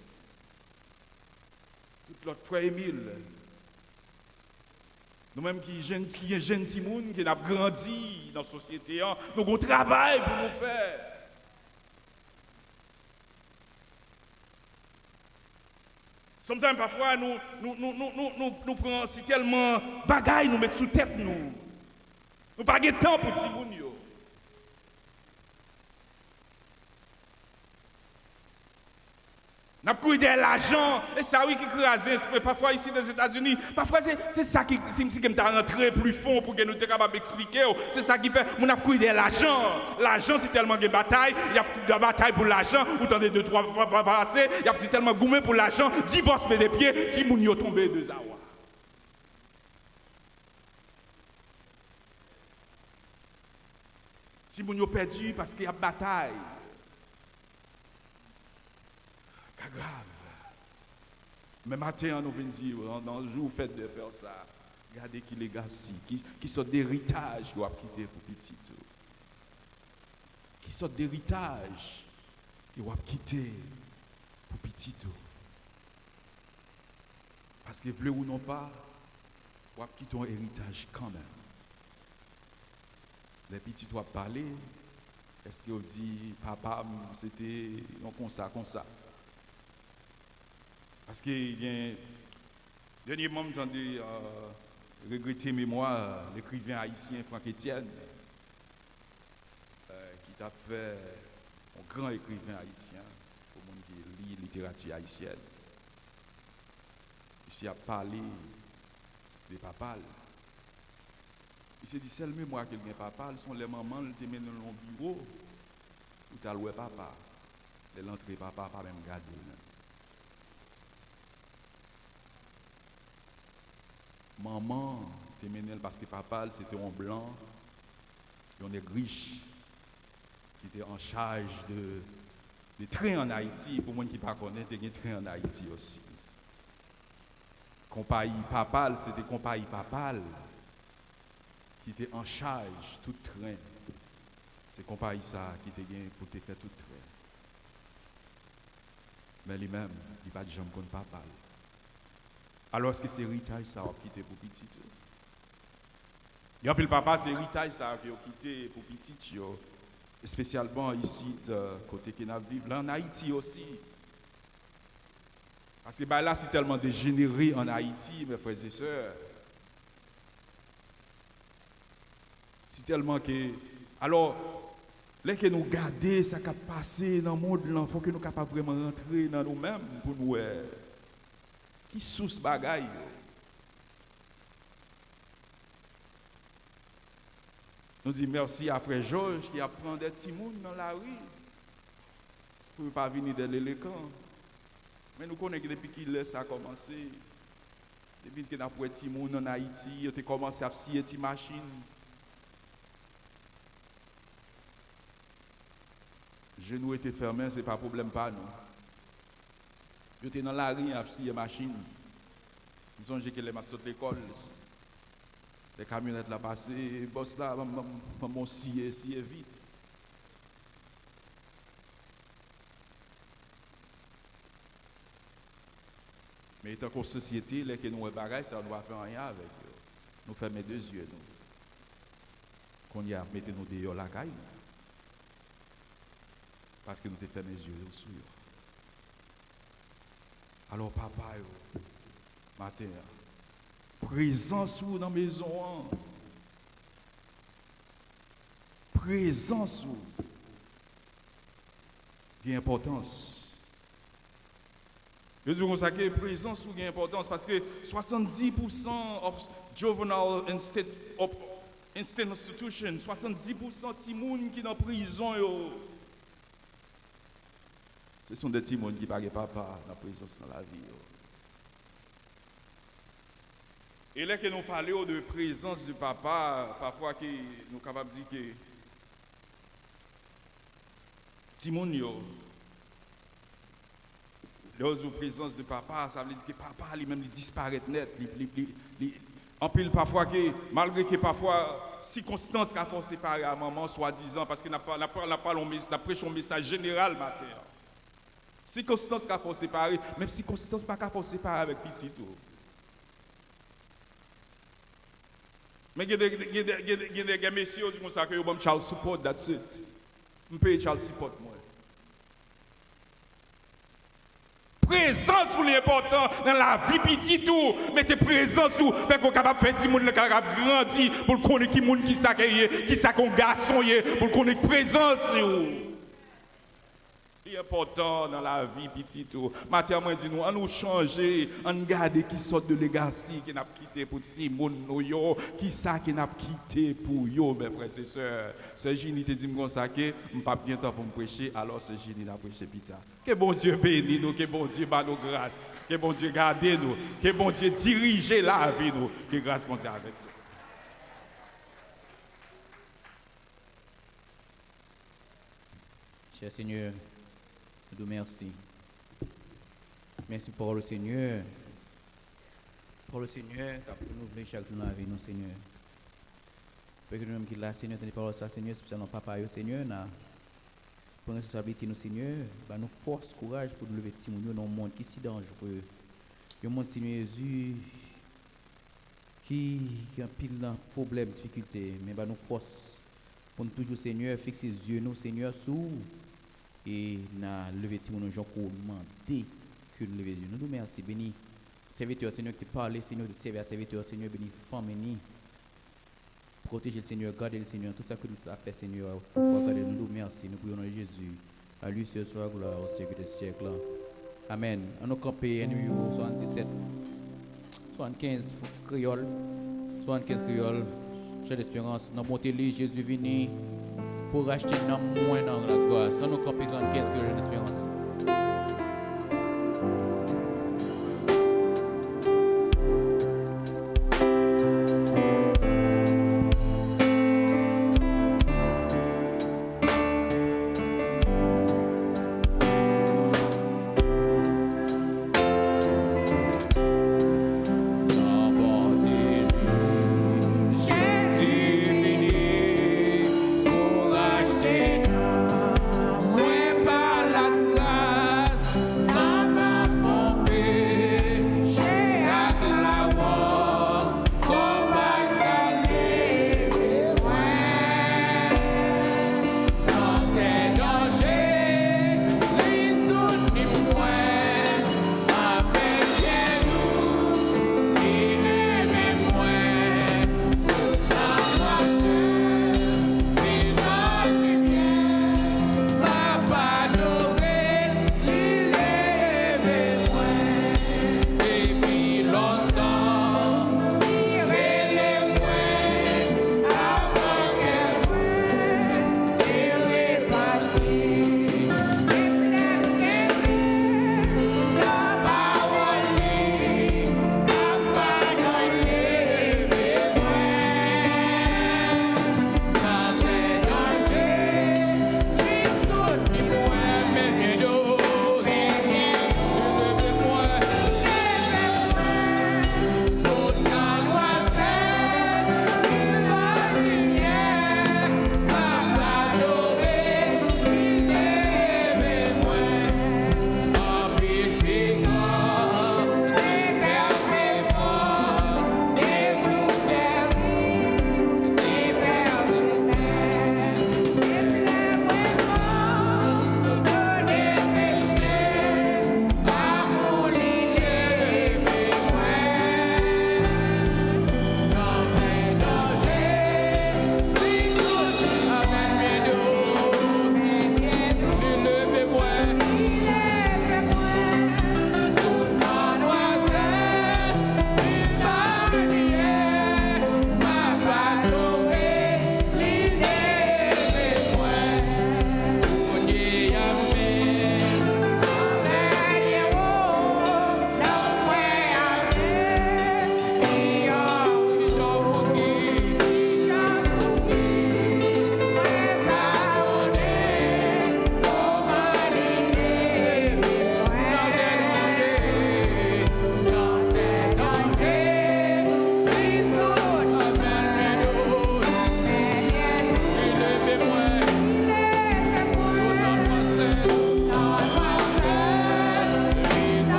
tout l'autre frère Émile. Nous-mêmes qui sommes jeunes Simon, qui avons grandi dans la société, nous avons un travail pour nous faire. Sometimes, parfois, nous prenons si tellement bagaille, nous mettons sous tête nous. Nous n'avons pas de temps pour Timoun. Nous avons pris de l'argent, et ça oui qui crase. Parfois ici aux États-Unis, parfois c'est ça qui est rentré plus fond pour que nous soyons capables d'expliquer. C'est ça qui fait, nous avons pris de l'argent. L'argent c'est tellement de bataille, il y a de bataille pour l'argent, vous entendez 2-3 fois passer, il y a tellement gourmé pour l'argent, divorce des pieds, si nous sommes tombés de Zawa. Si moun yo perdu parce qu'il y a bataille. C'est grave. Mais matin, nous venons dire, dans le jour fait de faire ça, regardez qui les legacy, qui sont d'héritage qui ont quitté pour petit tout. Qui sont d'héritage qui ont quitté pour petit tout. Parce que voulez ou non pas, vous avez quitté un héritage quand même. Les petits doivent parler. Est-ce qu'ils dit, papa, c'était comme ça. Parce que dernièrement, j'entendais regretter mémoire l'écrivain haïtien Franck Etienne, qui t'a fait un grand écrivain haïtien, pour monde qui lit littérature haïtienne. Il a parlé des papales. Il s'est dit, seul mémoire qu'il y a papal sont les mamans qui te mènent dans le bureau, où tu as loué papa. L'entrée papa, pas même garder. Maman te mène parce que papa c'était un blanc, un riche qui était en charge de train en Haïti. Pour moi qui ne pas connaître, il y a un train en Haïti aussi. Compagnie papale, c'était compagnie papale qui était en charge tout train. C'est compagnie ça qui était gagné pour te faire tout train. Mais lui-même, il n'a pas de jambe contre papale. Alors est-ce que c'est héritage ça a quitté pour petit? Il y a le papa, c'est héritage ça qui a quitté pour petit, spécialement ici, de côté qui n'a vivre. Là en Haïti aussi. Parce que là, c'est tellement dégénéré en Haïti, mes frères et sœurs. C'est tellement que. Alors, là que nous gardons ça qui a passé dans le monde, il faut que nous soyons capables vraiment rentrer dans nous-mêmes pour nous. Qui sous bagaille. Nous disons merci à frère Georges qui apprend des petits mouns dans la rue pour ne pas venir de l'éléphant. Mais nous connaissons que depuis qu'il ça a commencé, depuis qu'il y a des petits mouns en Haïti, il a commencé à scier des machines. Genoux étaient fermés, ce n'est pas un problème pas nous. Je suis dans la rue à scier des machines. Ils ont dit que les masses de l'école, les camionnettes là passé, boss là, maman scier vite. Mais étant qu'en société, les que nous bagaille, ça ne doit faire rien avec eux. Nous fermons deux yeux, nous. Qu'on y a, mettez-nous dehors la caille. Parce que nous te fermons les yeux sur eux. Alors, papa, matin, présence dans la maison. Présence de importance. Je dis que la présence a importance parce que 70% of juvenile instant institution, 70% de gens qui sont en prison, ce sont des gens qui ne parlent pas de la présence dans la vie. Et là que nous parlons de présence du papa, parfois que nous sommes capables de dire que Timoun, lors de la présence de papa, ça veut dire que papa lui-même disparaît net. En pile parfois que, malgré que parfois, circonstances qui font séparer à maman, soi-disant, parce que n'a pas prêché un message général matin. Circonstances qui font séparer, même circonstances pas font séparer avec petit tout. Mais il y a des messieurs qui disent que je child support, that's it. Je paye child support moi. Présence ou l'important dans la vie petit tout, mettez présence ou fait qu'on capable faire des monde capable grandir pour connaître qui monde qui ça qu'on garçon pour connaître présence c'est important dans la vie petit tout. Matin moi dit nous on nous changer, on garder qui sorte de legacy qui n'a quitté pour si monde yo, qui ça qui n'a quitté pour yo mes frères et sœurs. Ce Gini te dit comme ça que m'pas bien temps pour me prêcher alors ce Gini n'a prêché pita. Que bon Dieu bénisse nous, que bon Dieu ba nous grâce, que bon Dieu garde nous, que bon Dieu dirige la vie nous, que grâce bon Dieu avec nous. Cher Seigneur, nous te remercions. Merci pour le Seigneur. Pour le Seigneur, qui a renouvelé chaque jour dans la vie, nous, Seigneur. Pour que nous qui là, Seigneur, tenez parole ça, Seigneur, spécialement papa, Seigneur, pour responsabilité, nous, Seigneur, bah, nous force, courage pour nous lever petit monde dans le monde qui est si dangereux. Le monde, Seigneur Jésus, qui a un pile de problèmes, difficultés, mais bah, nous force pour nous toujours, Seigneur, fixer les yeux, nous, Seigneur, sous et nous lever petit monde, nous, pour demander que nous lever les yeux. Nous nous remercions, béni. Serviteur, Seigneur, qui parle, Seigneur, de servir à serviteur, Seigneur, béni, femme, béni. Protéger le Seigneur, garder le Seigneur, tout ça que nous avons fait, Seigneur, pour garder nous, merci, nous prions en Jésus. À lui, ce soir, gloire au siècle des siècles. Amen. On nous campé, numéro 77, 75 créole, 75 créole, j'ai l'espérance, dans mon télé, Jésus venu pour acheter dans moins dans la gloire. On nous campé 75 créole, j'ai l'espérance.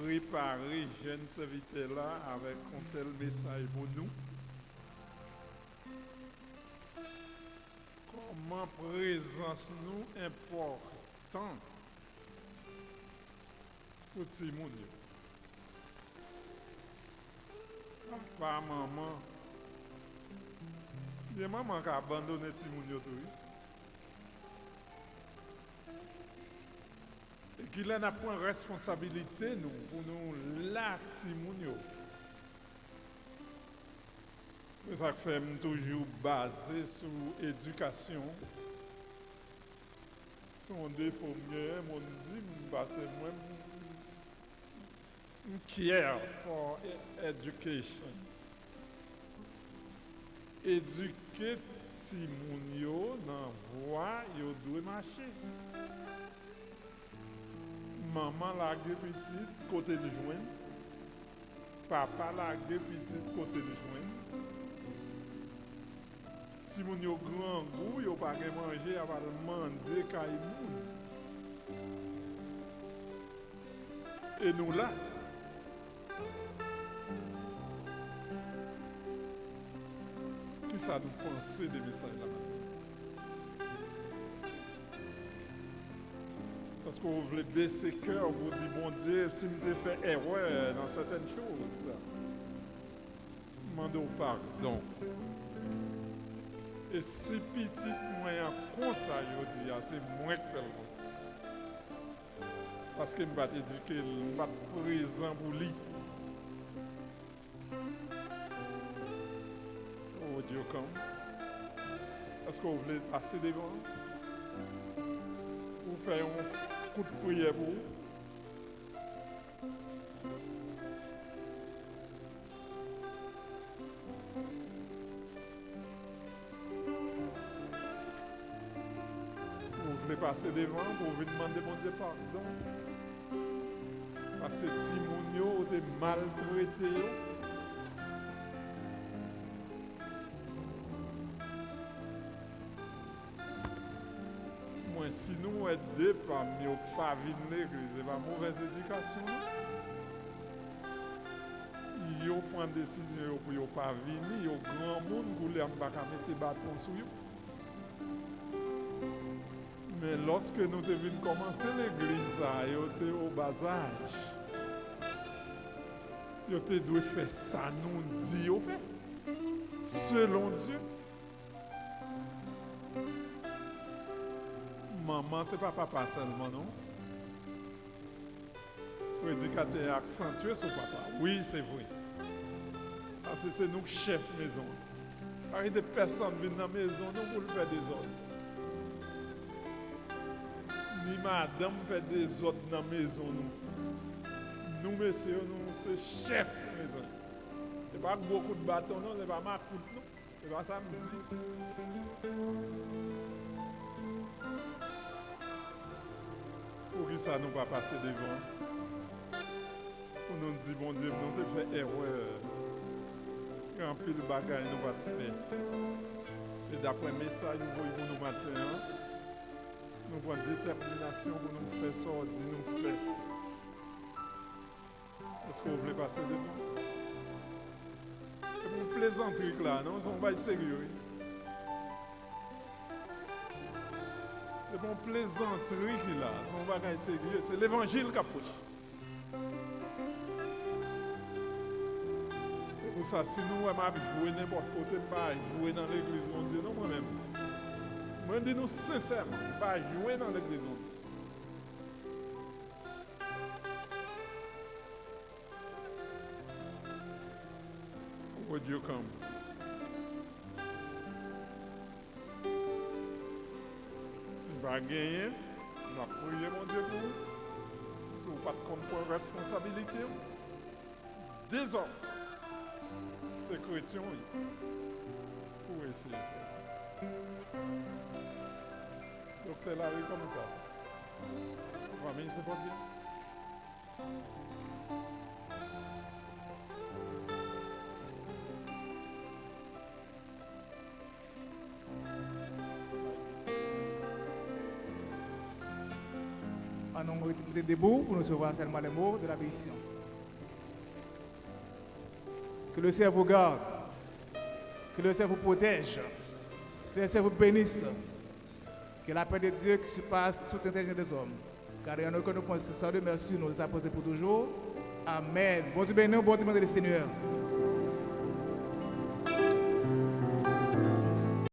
Préparer jeune serviteur là avec un tel message pour nous. Comment présence nous importante pour tout le monde. Papa, maman. Il y a maman qui a abandonné Timounio. Et qu'il en a pris responsabilité nous, pour nous la Timounio. C'est ça que fait toujours basé sur l'éducation. Son défaut mieux, mon dit, c'est moi care for education. Éduquer si moun yo dans voie yo doit marcher. Maman la petite côté de joindre. Papa la petite côté de joindre. Si moun yo grand goût, yo pas gen manger, a va demander kay moun. Et nous là, qui ça nous penser des messages là? Parce qu'on voulait baisser le cœur, vous dit bon Dieu, si vous fait erreur dans certaines choses, demandez pardon. Et si petit moyen comme ça, je dis, c'est moins que faire comme ça. Parce que je ne vais pas éduquer, je ne vais pas être présent pour lui. Oh Dieu, comme. Est-ce que vous voulez passer devant? Vous faites un coup de prière pour vous? Passer devant pour vous demander mon Dieu pardon. Parce que Timounio est maltraité. Moi, si nous aidons par mieux pas venir l'église, c'est pas mauvaise éducation. Ils prennent des décisions pour ne pas venir. Il y a grand monde qui ne peut pas mettre des bâtons sur eux. Mais lorsque nous devons commencer l'église, nous sommes au bas âge. Nous devons faire ça, nous dit, fait, selon Dieu. Maman, ce n'est pas papa seulement, non? Prédicateur accentué sur papa. Oui, c'est vrai. Parce que c'est nous chef maison. Parce que des personnes viennent dans la maison, nous pour faire des ordres. Ni madame fait des ordres dans la maison. Nous, messieurs, nous, c'est chef de maison. Ce n'est pas beaucoup de bâtons, non, ce n'est pas ma coute, non. Ce n'est pas ça me dit. Pour que ça nous pas passer devant. Pour nous dire, bon Dieu, nous devons faire erreur. Quand plus de bagages nous va faire. Et d'après le message, nous voyons pour nous matin. Nous avons détermination pour nous faire ça, dit nous faire. Est-ce que vous voulez passer devant? C'est mon plaisanterie là, non? C'est un bail sérieux. C'est mon plaisanterie là, c'est un bail sérieux. C'est l'évangile qui approche. Et pour ça, si nous avons joué n'importe côté, pas jouer dans l'église, mon Dieu, non moi-même. Moi, dis-nous sincèrement, pas jouer dans l'église. Oh Dieu, comme. Si vous ne gagnez pas, on va prier, mon Dieu, pour vous. Si vous n'avez pas de comprendre la responsabilité, des hommes, c'est chrétien, pour essayer. Docteur Larry, comment ça? Famille, c'est pas bien? Nous sommes debout pour nous recevoir seulement les mots de la bénédiction. Que le Seigneur vous garde, que le Seigneur vous protège, que le Seigneur vous bénisse, que la paix de Dieu qui surpasse toute intelligence des hommes. Car il y en a que nous pensons, merci, nous les a posés pour toujours. Amen. Bon Dieu béni, bon dimanche, le Seigneur.